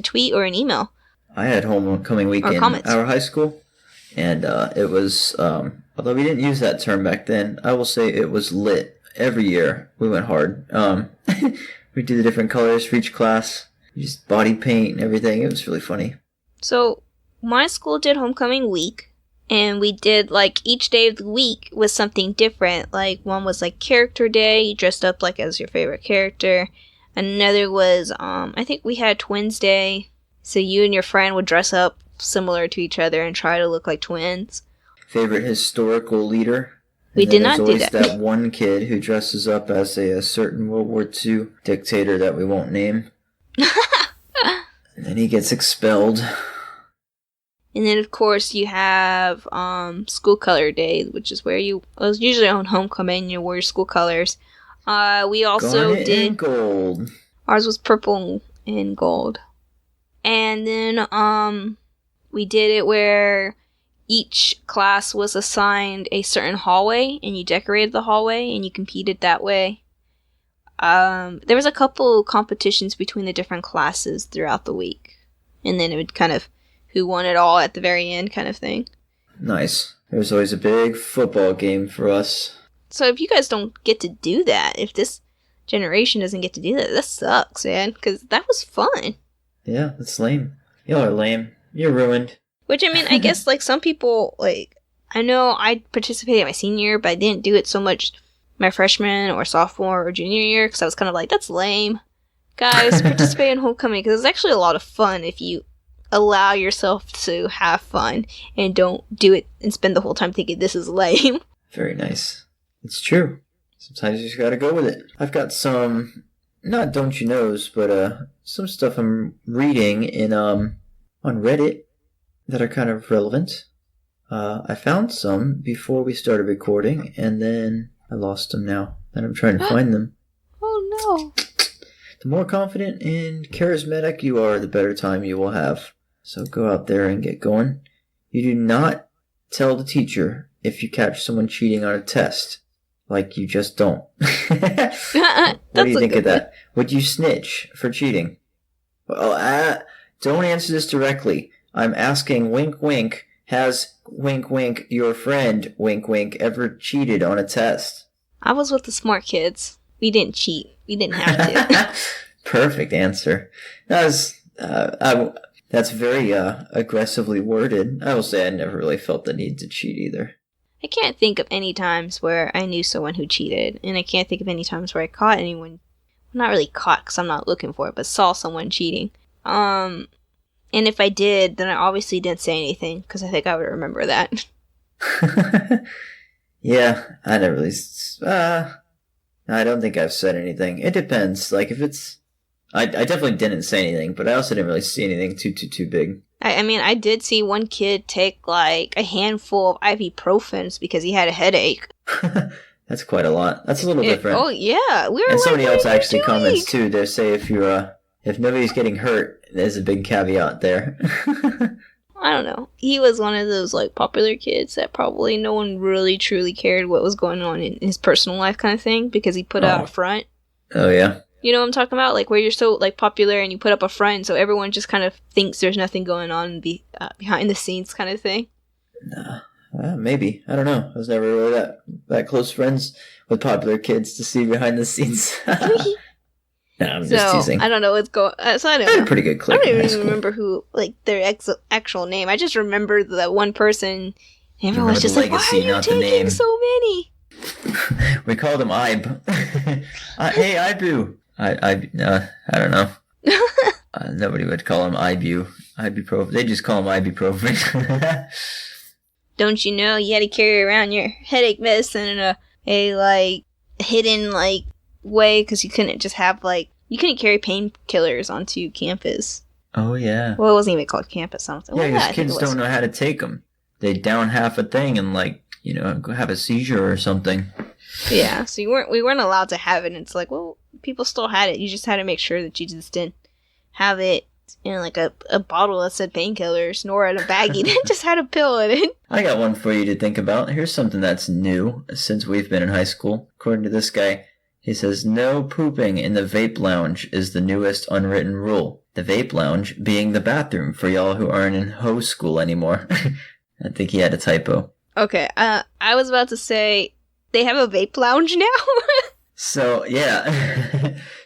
tweet or an email.
I had homecoming week in our high school, and it was although we didn't use that term back then, I will say it was lit. Every year we went hard. We do the different colors for each class, just body paint and everything. It was really funny.
So my school did homecoming week, and we did like each day of the week was something different. Like one was like character day, you dressed up like as your favorite character. Another was I think we had twins day, so you and your friend would dress up similar to each other and try to look like twins.
Favorite historical leader.
We did not do that.
There's always that one kid who dresses up as a certain World War II dictator that we won't name. And then he gets expelled.
And then, of course, you have school color day, which is where it was usually on homecoming, you wore your school colors. We also
Garnet
did...
and gold.
Ours was purple and gold. And then we did it where each class was assigned a certain hallway, and you decorated the hallway, and you competed that way. There was a couple competitions between the different classes throughout the week. and then it would kind of who won it all at the very end kind of thing.
Nice. There's always a big football game for us.
So if you guys don't get to do that, if this generation doesn't get to do that, that sucks, man, because that was fun.
Yeah, that's lame. Y'all are lame. You're ruined.
Which, I mean, I guess, like, some people, like, I know I participated my senior year, but I didn't do it so much my freshman or sophomore or junior year, because I was kind of like, that's lame. Guys, participate in homecoming, because it's actually a lot of fun if you allow yourself to have fun and don't do it and spend the whole time thinking this is lame.
Very nice. It's true. Sometimes you just gotta go with it. I've got some, not don't you knows, but some stuff I'm reading in on Reddit that are kind of relevant. I found some before we started recording, and then I lost them now, and I'm trying to find them.
Oh no.
The more confident and charismatic you are, the better time you will have. So go out there and get going. You do not tell the teacher if you catch someone cheating on a test. Like, you just don't. What do you think of that? Would you snitch for cheating? Well, don't answer this directly. I'm asking, wink wink, has wink wink your friend wink wink ever cheated on a test?
I was with the smart kids. We didn't cheat. We didn't have to.
Perfect answer. That's very aggressively worded. I will say I never really felt the need to cheat either.
I can't think of any times where I knew someone who cheated, and I can't think of any times where I caught anyone, not really caught because I'm not looking for it, but saw someone cheating. And if I did, then I obviously didn't say anything, because I think I would remember that.
Yeah, I never really, I don't think I've said anything. It depends, like if it's, I definitely didn't say anything, but I also didn't really see anything too big.
I mean, I did see one kid take, like, a handful of ibuprofens because he had a headache.
That's quite a lot. That's a little different.
Oh, yeah. We were
and
like,
somebody else actually
doing?
comments, too. They say if nobody's getting hurt, there's a big caveat there.
I don't know. He was one of those, like, popular kids that probably no one really truly cared what was going on in his personal life kind of thing because he put out a front.
Oh, yeah.
You know what I'm talking about? Like, where you're so, like, popular and you put up a front, so everyone just kind of thinks there's nothing going on behind the scenes kind of thing.
Maybe. I don't know. I was never really that close friends with popular kids to see behind the scenes. No, I'm just teasing.
I don't know what's going on. So I don't
I had
know.
a pretty good click.
I don't even remember who, like, their actual name. I just remember the one person. Everyone was just like, why are you taking so many?
We called him Ibe. Hey, Ibu. I don't know. Nobody would call him ibuprofen. They just call him ibuprofen.
Don't you know you had to carry around your headache medicine in a like hidden like way because you couldn't just have like you couldn't carry painkillers onto campus.
Oh yeah.
Well, it wasn't even called campus. Something.
Yeah, because kids don't know how to take them. They down half a thing and like have a seizure or something.
Yeah, so we weren't allowed to have it. And it's like, well, people still had it. You just had to make sure that you just didn't have it in like a bottle that said painkillers, nor in a baggie that just had a pill in it.
I got one for you to think about. Here's something that's new since we've been in high school. According to this guy, he says no pooping in the vape lounge is the newest unwritten rule. The vape lounge being the bathroom for y'all who aren't in ho school anymore. I think he had a typo.
Okay, I was about to say they have a vape lounge now.
So, yeah.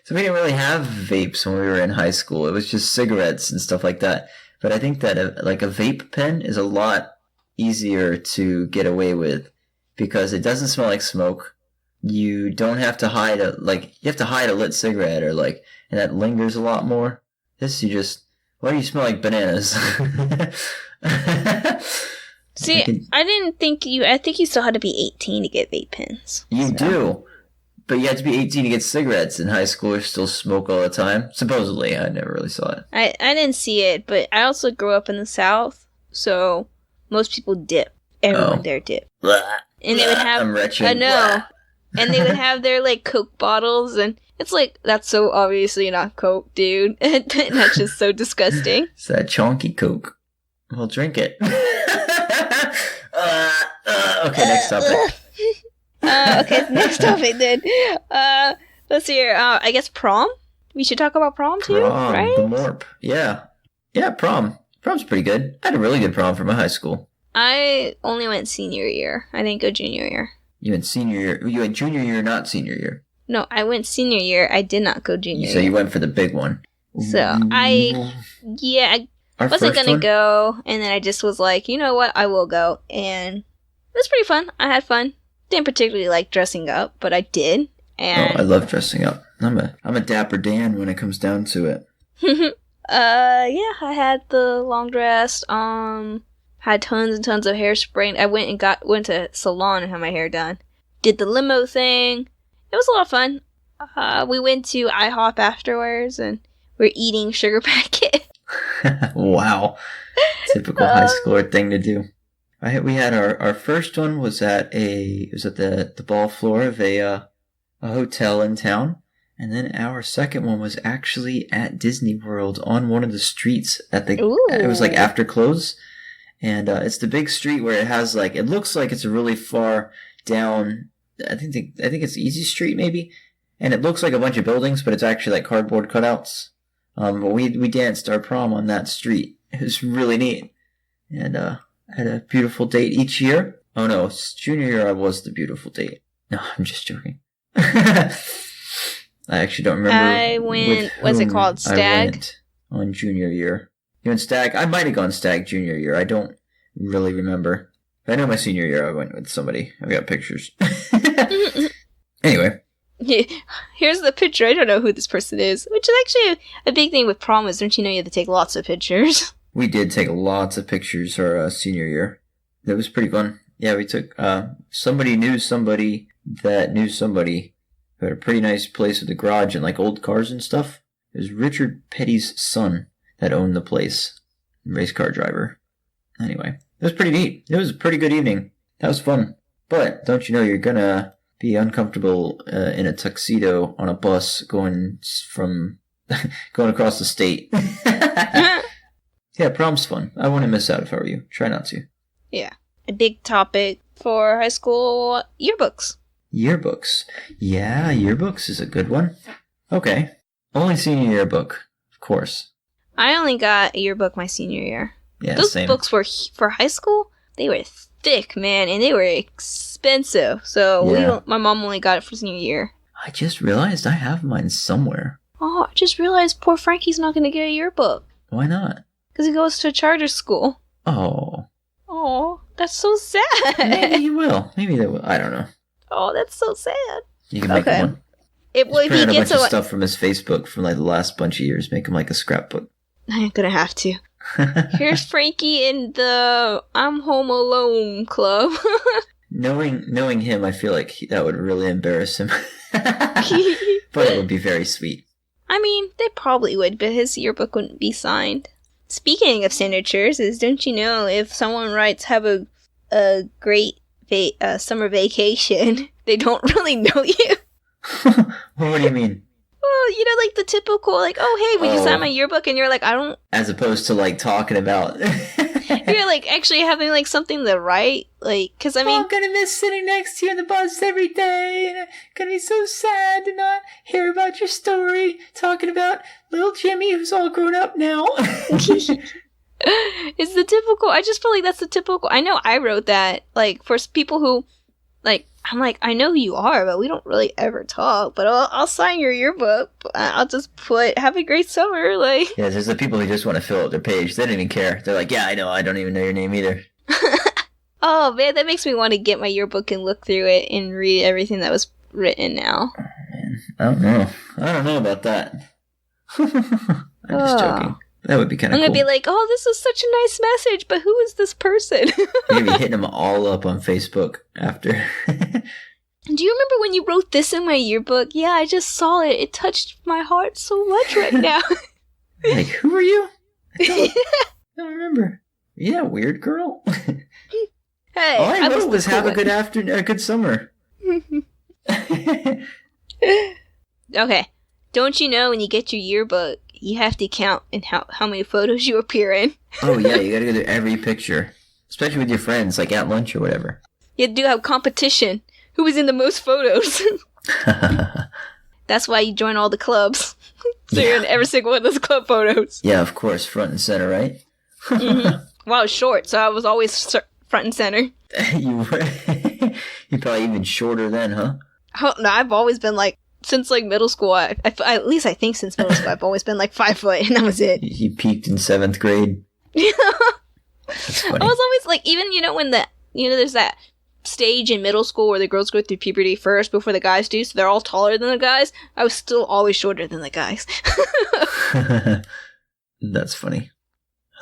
So we didn't really have vapes when we were in high school. It was just cigarettes and stuff like that. But I think that a vape pen is a lot easier to get away with because it doesn't smell like smoke. You don't have to hide you have to hide a lit cigarette and that lingers a lot more. This why do you smell like bananas?
See, I think you still had to be 18 to get vape pens.
You do. But you had to be 18 to get cigarettes. In high school, you still smoke all the time. Supposedly. I never really saw it.
I didn't see it, but I also grew up in the South, so most people dip. Everyone there dip.
Blah.
And they would have...
I'm retching.
I know. And they would have their, like, Coke bottles, and it's like, that's so obviously not Coke, dude. That's just so disgusting.
It's that chonky Coke. Well, drink it. Okay, next topic.
Okay, next topic then. Let's see here. I guess prom? We should talk about prom too, right?
The MORP. Yeah. Yeah, prom. Prom's pretty good. I had a really good prom for my high school.
I only went senior year. I didn't go junior year.
You went senior year. You went junior year, not senior year.
No, I went senior year. I did not go junior year.
So you went for the big one.
So I wasn't going to go. And then I just was like, you know what? I will go. And it was pretty fun. I had fun. Didn't particularly like dressing up, but I did. And
I love dressing up. I'm a dapper Dan when it comes down to it.
Yeah, I had the long dress. Had tons and tons of hairspray. I went to a salon and had my hair done. Did the limo thing. It was a lot of fun. We went to IHOP afterwards and we're eating sugar packet.
Wow, typical high schooler thing to do. We had our first one was at the ball floor of a hotel in town, and then our second one was actually at Disney World on one of the streets it was like after close, and it's the big street where it has like, it looks like it's a really far down. I think it's Easy Street maybe, and it looks like a bunch of buildings, but it's actually like cardboard cutouts. But we danced our prom on that street. It was really neat, and had a beautiful date each year. Oh no, junior year I was the beautiful date. No, I'm just joking. I actually don't remember.
I went, what's it called, Stag?
I went on junior year. You went Stag? I might have gone Stag junior year. I don't really remember. I know my senior year I went with somebody. I've got pictures. Anyway.
Yeah, here's the picture. I don't know who this person is, which is actually a big thing with prom is, don't you know you have to take lots of pictures?
We did take lots of pictures our senior year. That was pretty fun. Yeah, we took, somebody knew somebody that knew somebody who had a pretty nice place with a garage and like old cars and stuff. It was Richard Petty's son that owned the place. Race car driver. Anyway, it was pretty neat. It was a pretty good evening. That was fun. But don't you know you're gonna be uncomfortable in a tuxedo on a bus going across the state. Yeah, prom's fun. I wouldn't miss out if I were you. Try not to.
Yeah. A big topic for high school yearbooks.
Yearbooks. Yeah, yearbooks is a good one. Okay. Only senior yearbook, of course.
I only got a yearbook my senior year.
Yeah,
Those
same.
books were, for high school, they were thick, man, and they were expensive. So my mom only got it for senior year.
I just realized I have mine somewhere.
Oh, I just realized poor Frankie's not going to get a yearbook.
Why not?
Because he goes to a charter school.
Oh.
Oh, that's so sad.
Maybe he will. Maybe they will. I don't know.
Oh, that's so sad.
You can make him one.
If he
gets a
bunch
of stuff from his Facebook from like the last bunch of years, make him like a scrapbook.
I'm gonna have to. Here's Frankie in the I'm Home Alone club.
Knowing him, I feel like that would really embarrass him. But it would be very sweet.
I mean, they probably would, but his yearbook wouldn't be signed. Speaking of signatures, don't you know if someone writes have a great summer vacation, they don't really know you?
What do you mean?
Well, you know, like the typical, like, oh, hey, would you sign my yearbook? And you're like, I don't.
As opposed to like talking about.
You're like actually having like something to write, like, because I mean,
I'm gonna miss sitting next to you on the bus every day, and I'm gonna be so sad to not hear about your story, talking about little Jimmy who's all grown up now.
It's the typical. I just feel like that's the typical. I know I wrote that, like, for people who, like, I'm like, I know who you are, but we don't really ever talk. But I'll sign your yearbook. I'll just put, have a great summer. Like,
yeah, there's the people who just want to fill out their page. They don't even care. They're like, yeah, I know. I don't even know your name either.
Oh, man, that makes me want to get my yearbook and look through it and read everything that was written now.
Oh, man. I don't know. I don't know about that. I'm just joking. That would be kind of cool.
I'm going to be like, oh, this is such a nice message, but who is this person?
You're going to be hitting them all up on Facebook after.
Do you remember when you wrote this in my yearbook? Yeah, I just saw it. It touched my heart so much right now.
Like, who are you? I don't remember. Yeah, weird girl.
Hey,
all I wrote was have a good afternoon, a good summer.
Okay. Don't you know when you get your yearbook, you have to count in how many photos you appear in?
Oh, yeah, you gotta go through every picture. Especially with your friends, like at lunch or whatever.
You do have competition. Who is in the most photos? That's why you join all the clubs. So you're in every single one of those club photos.
Yeah, of course, front and center, right?
Well, I was short, so I was always front and center.
You were. You're probably even shorter then, huh?
Oh, no, I've always been like, since like middle school, at least I think since middle school, I've always been like 5 foot, and that was it.
You peaked in 7th grade. That's funny.
I was always like, even, when there's that stage in middle school where the girls go through puberty first before the guys do, so they're all taller than the guys. I was still always shorter than the guys.
That's funny.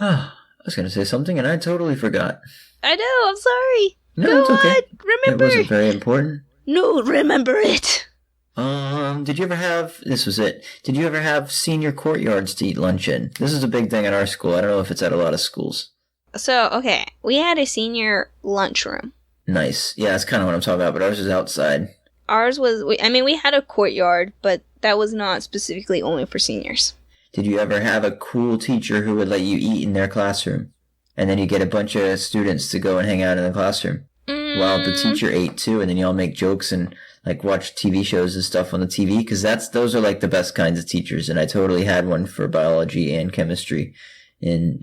I was going to say something and I totally forgot.
I know, I'm sorry.
No, it's okay.
Remember.
It wasn't very important.
No, remember it.
Did you ever have, this was it, did you ever have senior courtyards to eat lunch in? This is a big thing at our school. I don't know if it's at a lot of schools.
So, okay, we had a senior lunchroom.
Nice. Yeah, that's kind of what I'm talking about, but ours was outside.
Ours was, we had a courtyard, but that was not specifically only for seniors.
Did you ever have a cool teacher who would let you eat in their classroom? And then you get a bunch of students to go and hang out in the classroom while the teacher ate too, and then you all make jokes and like watch TV shows and stuff on the TV, because those are like the best kinds of teachers, and I totally had one for biology and chemistry in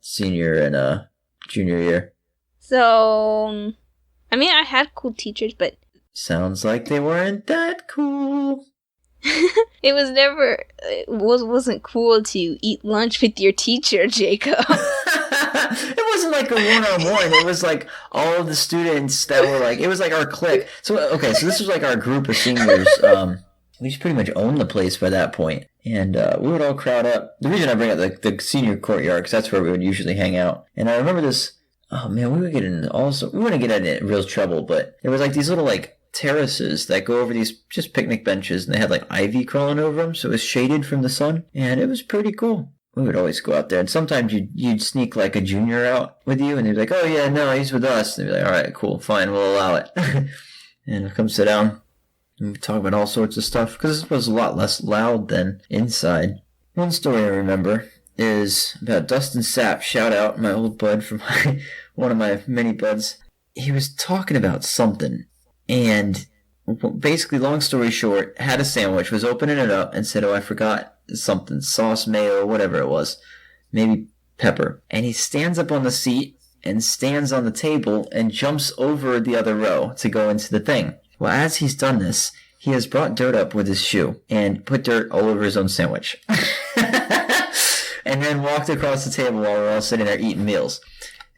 senior and junior year.
So, I had cool teachers, but
sounds like they weren't that cool.
It was never, wasn't cool to eat lunch with your teacher, Jacob.
It wasn't like a one-on-one. It was like all of the students that were like, it was like our clique. So, okay, so this was like our group of seniors. We just pretty much owned the place by that point. And we would all crowd up. The reason I bring up the senior courtyard, because that's where we would usually hang out. And I remember this, oh man, we wouldn't get into real trouble, but there was like these little like terraces that go over these just picnic benches, and they had like ivy crawling over them, so it was shaded from the sun, and it was pretty cool. We would always go out there, and sometimes you'd sneak like a junior out with you, and they'd be like, oh yeah, no, he's with us. And they'd be like, all right, cool, fine, we'll allow it. And we'd come sit down, and we'd talk about all sorts of stuff, because it was a lot less loud than inside. One story I remember is about Dustin Sapp, shout out, my old bud from one of my many buds. He was talking about something, and basically, long story short, had a sandwich, was opening it up, and said, oh, I forgot something, sauce, mayo, whatever it was, maybe pepper. And he stands up on the seat and stands on the table and jumps over the other row to go into the thing. Well, as he's done this, he has brought dirt up with his shoe and put dirt all over his own sandwich. And then walked across the table while we're all sitting there eating meals.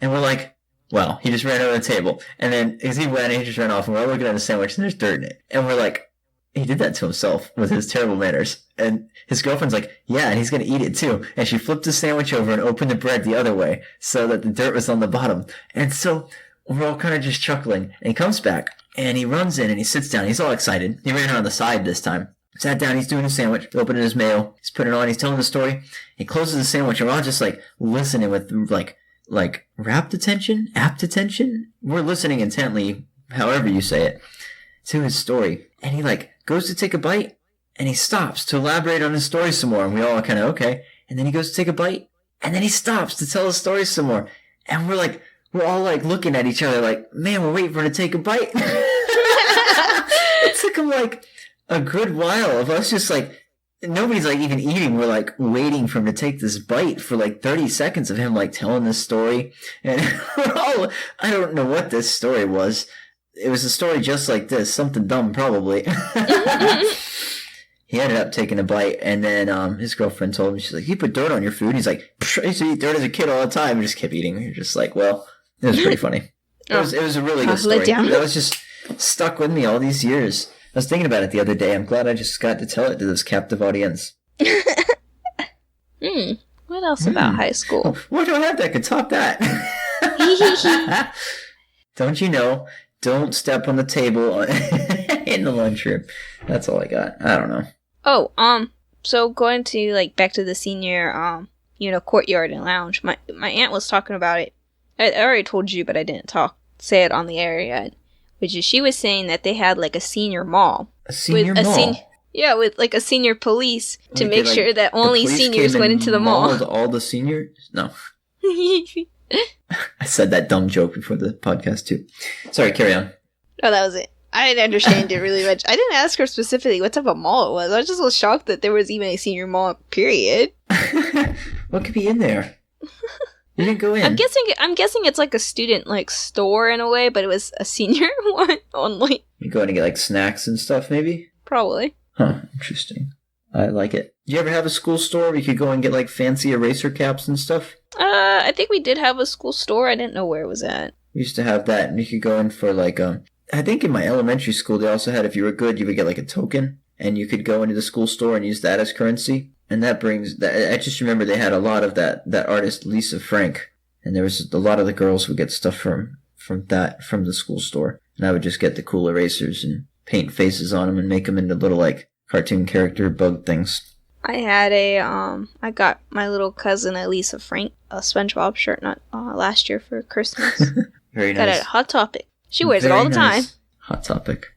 And we're like, well, he just ran over the table. And then as he went, he just ran off, and we're all looking at the sandwich, and there's dirt in it. And we're like, he did that to himself with his terrible manners. And his girlfriend's like, yeah, and he's going to eat it too. And she flipped the sandwich over and opened the bread the other way so that the dirt was on the bottom. And so we're all kind of just chuckling. And he comes back, and he runs in, and he sits down. He's all excited. He ran on the side this time. Sat down, he's doing a sandwich, opening his mayo. He's putting it on, he's telling the story. He closes the sandwich, and we're all just like listening with like rapt attention, apt attention. We're listening intently, however you say it, to his story. And he like goes to take a bite, and he stops to elaborate on his story some more. And we all kind of, okay. And then he goes to take a bite, and then he stops to tell his story some more. And we're all like looking at each other like, man, we're waiting for him to take a bite. It took him like a good while of us just like, nobody's like even eating. We're like waiting for him to take this bite for like 30 seconds of him like telling this story. And we're all, I don't know what this story was. It was a story just like this, something dumb probably. He ended up taking a bite, and then his girlfriend told him, she's like, you put dirt on your food. And he's like, I used to eat dirt as a kid all the time. And just kept eating. You're just like, well, it was pretty funny. It was a really good story. That was just stuck with me all these years. I was thinking about it the other day. I'm glad I just got to tell it to this captive audience.
What else about high school?
What do I have that could top that? Don't you know? Don't step on the table in the lunchroom. That's all I got. I don't know.
Oh, so going to like back to the senior courtyard and lounge. My aunt was talking about it. I already told you, but I didn't say it on the air yet. Which is, she was saying that they had like a senior mall.
A senior mall?
With like a senior police to make sure that only seniors went into the mall.
All the seniors? No. I said that dumb joke before the podcast too. Sorry, carry on.
Oh, that was it. I didn't understand it really much. I didn't ask her specifically what type of mall it was. I just was shocked that there was even a senior mall, period.
What could be in there? You didn't go in.
I'm guessing it's like a student like store in a way, but it was a senior one only.
You go in to get like snacks and stuff, maybe?
Probably.
Huh, interesting. I like it. Do you ever have a school store where you could go and get like fancy eraser caps and stuff?
I think we did have a school store. I didn't know where it was at.
We used to have that, and you could go in for like I think in my elementary school they also had, if you were good, you would get like a token, and you could go into the school store and use that as currency. And that brings that. I just remember they had a lot of that artist Lisa Frank, and there was a lot of the girls would get stuff from the school store, and I would just get the cool erasers and paint faces on them and make them into little like cartoon character bug things.
I had I got my little cousin a Lisa Frank a SpongeBob shirt not last year for Christmas.
Very
got
nice.
it at Hot Topic. She wears it all the time.
Hot Topic.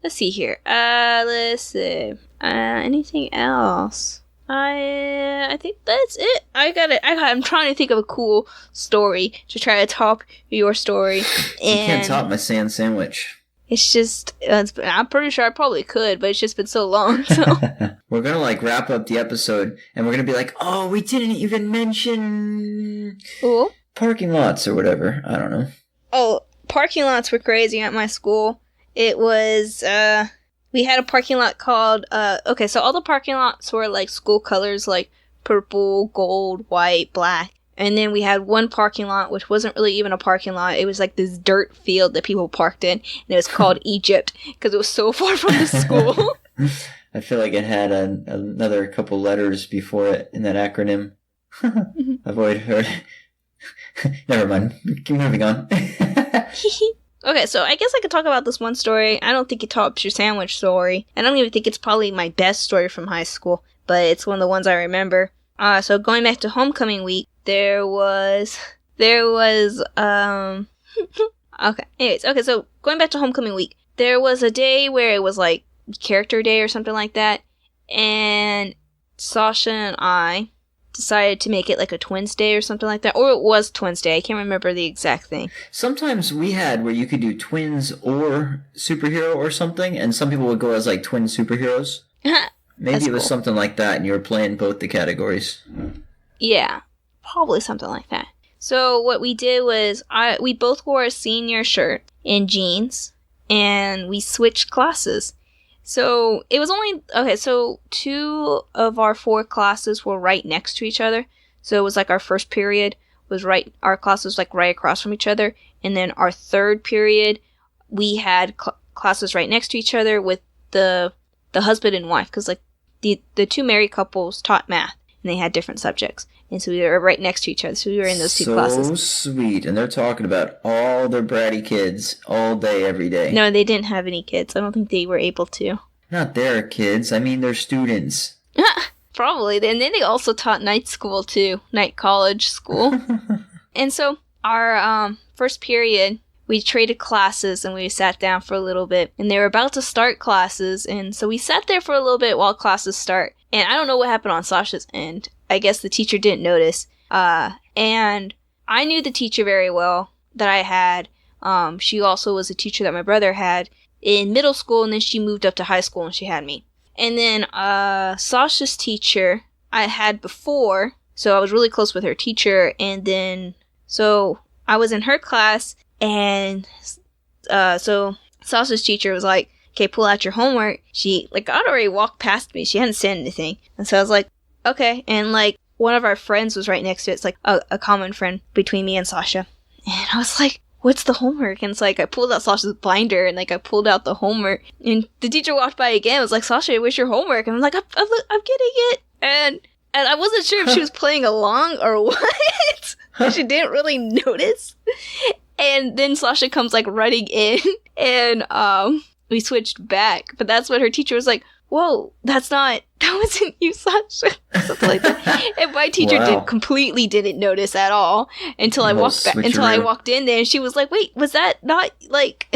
Let's see here. Let's see. Anything else? I think that's it. I'm trying to think of a cool story to try to top your story. And
you can't top my sand sandwich.
It's just, I'm pretty sure I probably could, but it's just been so long. So
we're gonna like wrap up the episode, and we're gonna be like, oh, we didn't even mention parking lots or whatever. I don't know.
Oh, parking lots were crazy at my school. It was, we had a parking lot called, okay, so all the parking lots were like school colors, like purple, gold, white, black. And then we had one parking lot, which wasn't really even a parking lot. It was like this dirt field that people parked in. And it was called Egypt because it was so far from the school.
I feel like it had another couple letters before it in that acronym. I've already heard. Never mind. Keep moving on.
Okay, so I guess I could talk about this one story. I don't think it tops your sandwich story. I don't even think it's probably my best story from high school, but it's one of the ones I remember. So going back to homecoming week, there was, okay, anyways, so going back to homecoming week, there was a day where it was like character day or something like that, and Sasha and I decided to make it like a twins day or something like that, or it was twins day, I can't remember the exact thing.
Sometimes we had where you could do twins or superhero or something, and some people would go as like twin superheroes. Maybe
That's
it was
cool.
something like that, and you were playing both the categories.
Yeah, probably something like that. So what we did was we both wore a senior shirt and jeans, and we switched classes. So it was only, okay, so 2 of our 4 classes were right next to each other. So it was like our first period was our class was like right across from each other. And then our third period, we had classes right next to each other with the husband and wife. Because like the 2 married couples taught math and they had different subjects. And so we were right next to each other. So we were in those 2 classes.
So sweet. And they're talking about all their bratty kids all day, every day.
No, they didn't have any kids. I don't think they were able to.
Not their kids. I mean their students.
Probably. And then they also taught night school too. Night college school. And so our first period, we traded classes and we sat down for a little bit. And they were about to start classes. And so we sat there for a little bit while classes start. And I don't know what happened on Sasha's end. I guess the teacher didn't notice. And I knew the teacher very well that I had. She also was a teacher that my brother had in middle school, and then she moved up to high school and she had me. And then Sasha's teacher I had before, so I was really close with her teacher. And then, so I was in her class, and so Sasha's teacher was like, okay, pull out your homework. She, like, I'd already walked past me. She hadn't said anything. And so I was like, okay. And, like, one of our friends was right next to it. It's, like, a common friend between me and Sasha. And I was like, what's the homework? And it's like, I pulled out Sasha's binder, and, like, I pulled out the homework. And the teacher walked by again and was like, Sasha, where's your homework? And I'm like, I'm getting it. And I wasn't sure if she was playing along or what. She didn't really notice. And then Sasha comes, like, running in. And, we switched back, but that's when her teacher was like, whoa, that wasn't you, Sasha. Something like that. And my teacher completely didn't notice at all until I walked in there, and she was like, wait, was that not, like,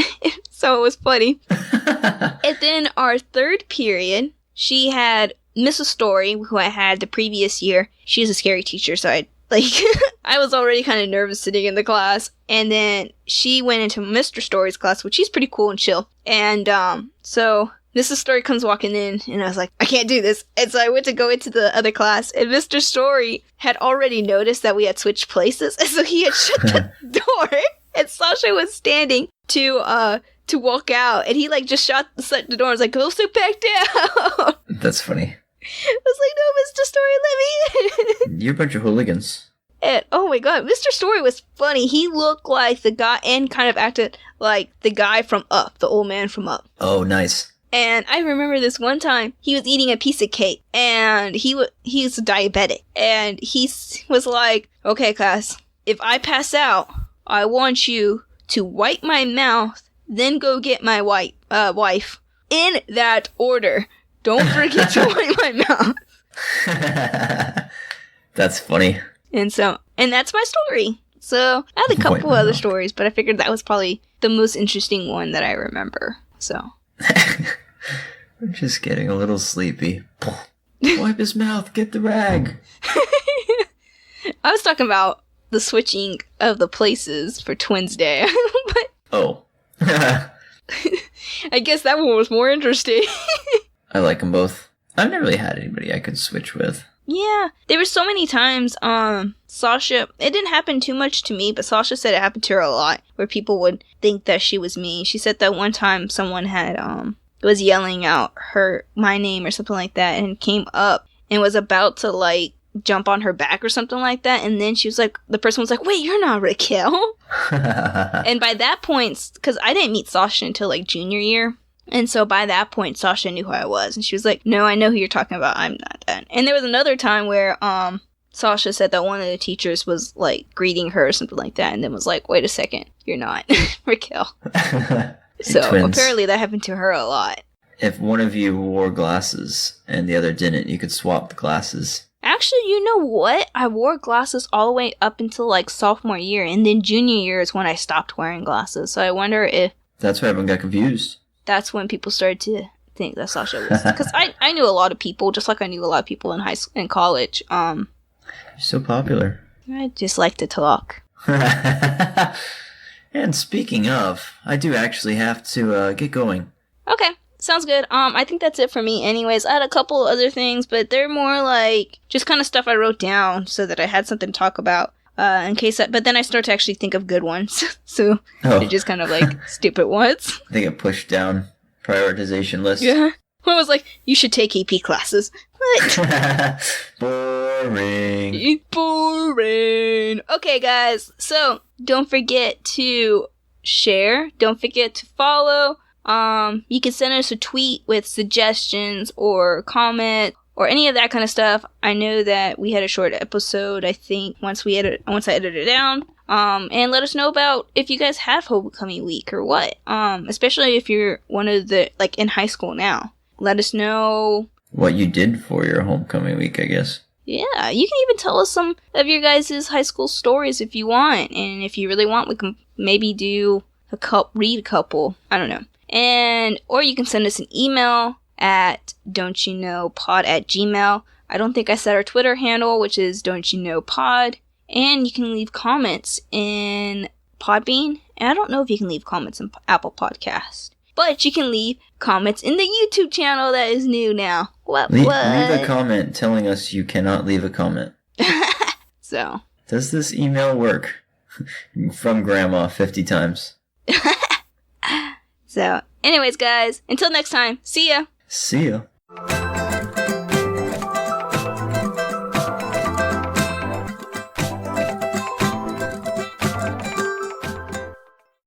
so it was funny. And then our third period, she had Mrs. Story, who I had the previous year. She was a scary teacher, so I Like, I was already kind of nervous sitting in the class. And then she went into Mr. Story's class, which he's pretty cool and chill. And so Mrs. Story comes walking in, and I was like, I can't do this. And so I went to go into the other class, and Mr. Story had already noticed that we had switched places. And so he had shut the door, and Sasha was standing to walk out. And he, like, just shut the door and was like, go sit back down.
That's funny.
I was like, no, Mr. Story, let me in.
You're a bunch of hooligans.
And, oh my god, Mr. Story was funny. He looked like the guy, and kind of acted like the guy from Up, the old man from Up.
Oh, nice.
And I remember this one time, he was eating a piece of cake, and he's diabetic. And he was like, okay, class, if I pass out, I want you to wipe my mouth, then go get my wife. In that order. Don't forget to wipe my mouth.
That's funny.
And that's my story. So, I had a couple other stories, but I figured that was probably the most interesting one that I remember. So.
I'm just getting a little sleepy. Wipe his mouth, get the rag.
I was talking about the switching of the places for Twins Day. But
oh.
I guess that one was more interesting.
I like them both. I've never really had anybody I could switch with.
Yeah, there were so many times, Sasha, it didn't happen too much to me, but Sasha said it happened to her a lot, where people would think that she was me. She said that one time someone had, was yelling out my name or something like that, and came up and was about to, like, jump on her back or something like that, and then she was like, the person was like, wait, you're not Raquel? And by that point, because I didn't meet Sasha until, like, junior year, and so by that point, Sasha knew who I was. And she was like, no, I know who you're talking about. I'm not that. And there was another time where Sasha said that one of the teachers was, like, greeting her or something like that. And then was like, wait a second, you're not Raquel. So
Twins.
Apparently that happened to her a lot.
If one of you wore glasses and the other didn't, you could swap the glasses.
Actually, you know what? I wore glasses all the way up until, like, sophomore year. And then junior year is when I stopped wearing glasses. So I wonder if...
That's why everyone got confused.
That's when people started to think that Sasha was... Because I knew a lot of people, just like I knew a lot of people in high school and college.
You're so popular.
I just like to talk.
And speaking of, I do actually have to get going.
Okay, sounds good. I think that's it for me anyways. I had a couple other things, but they're more like just kind of stuff I wrote down so that I had something to talk about. But then I start to actually think of good ones. So they're just kind of like stupid ones.
I think I pushed down prioritization list.
Yeah. I was like, you should take AP classes. What?
Boring.
Boring. Okay, guys. So don't forget to share. Don't forget to follow. You can send us a tweet with suggestions or comment or any of that kind of stuff. I know that we had a short episode, I think, once I edited it down. And let us know about if you guys have homecoming week or what. Especially if you're one of the, like, in high school now. Let us know
what you did for your homecoming week, I guess.
Yeah, you can even tell us some of your guys' high school stories if you want. And if you really want, we can maybe read a couple. I don't know. Or you can send us an email at don'tyouknowpod@gmail.com. I don't think I said our Twitter handle, which is don'tyouknowpod. And you can leave comments in Podbean. And I don't know if you can leave comments in Apple Podcast. But you can leave comments in the YouTube channel that is new now.
Leave a comment telling us you cannot leave a comment.
So.
Does this email work? From Grandma 50 times.
So, anyways, guys, until next time, see ya.
See ya.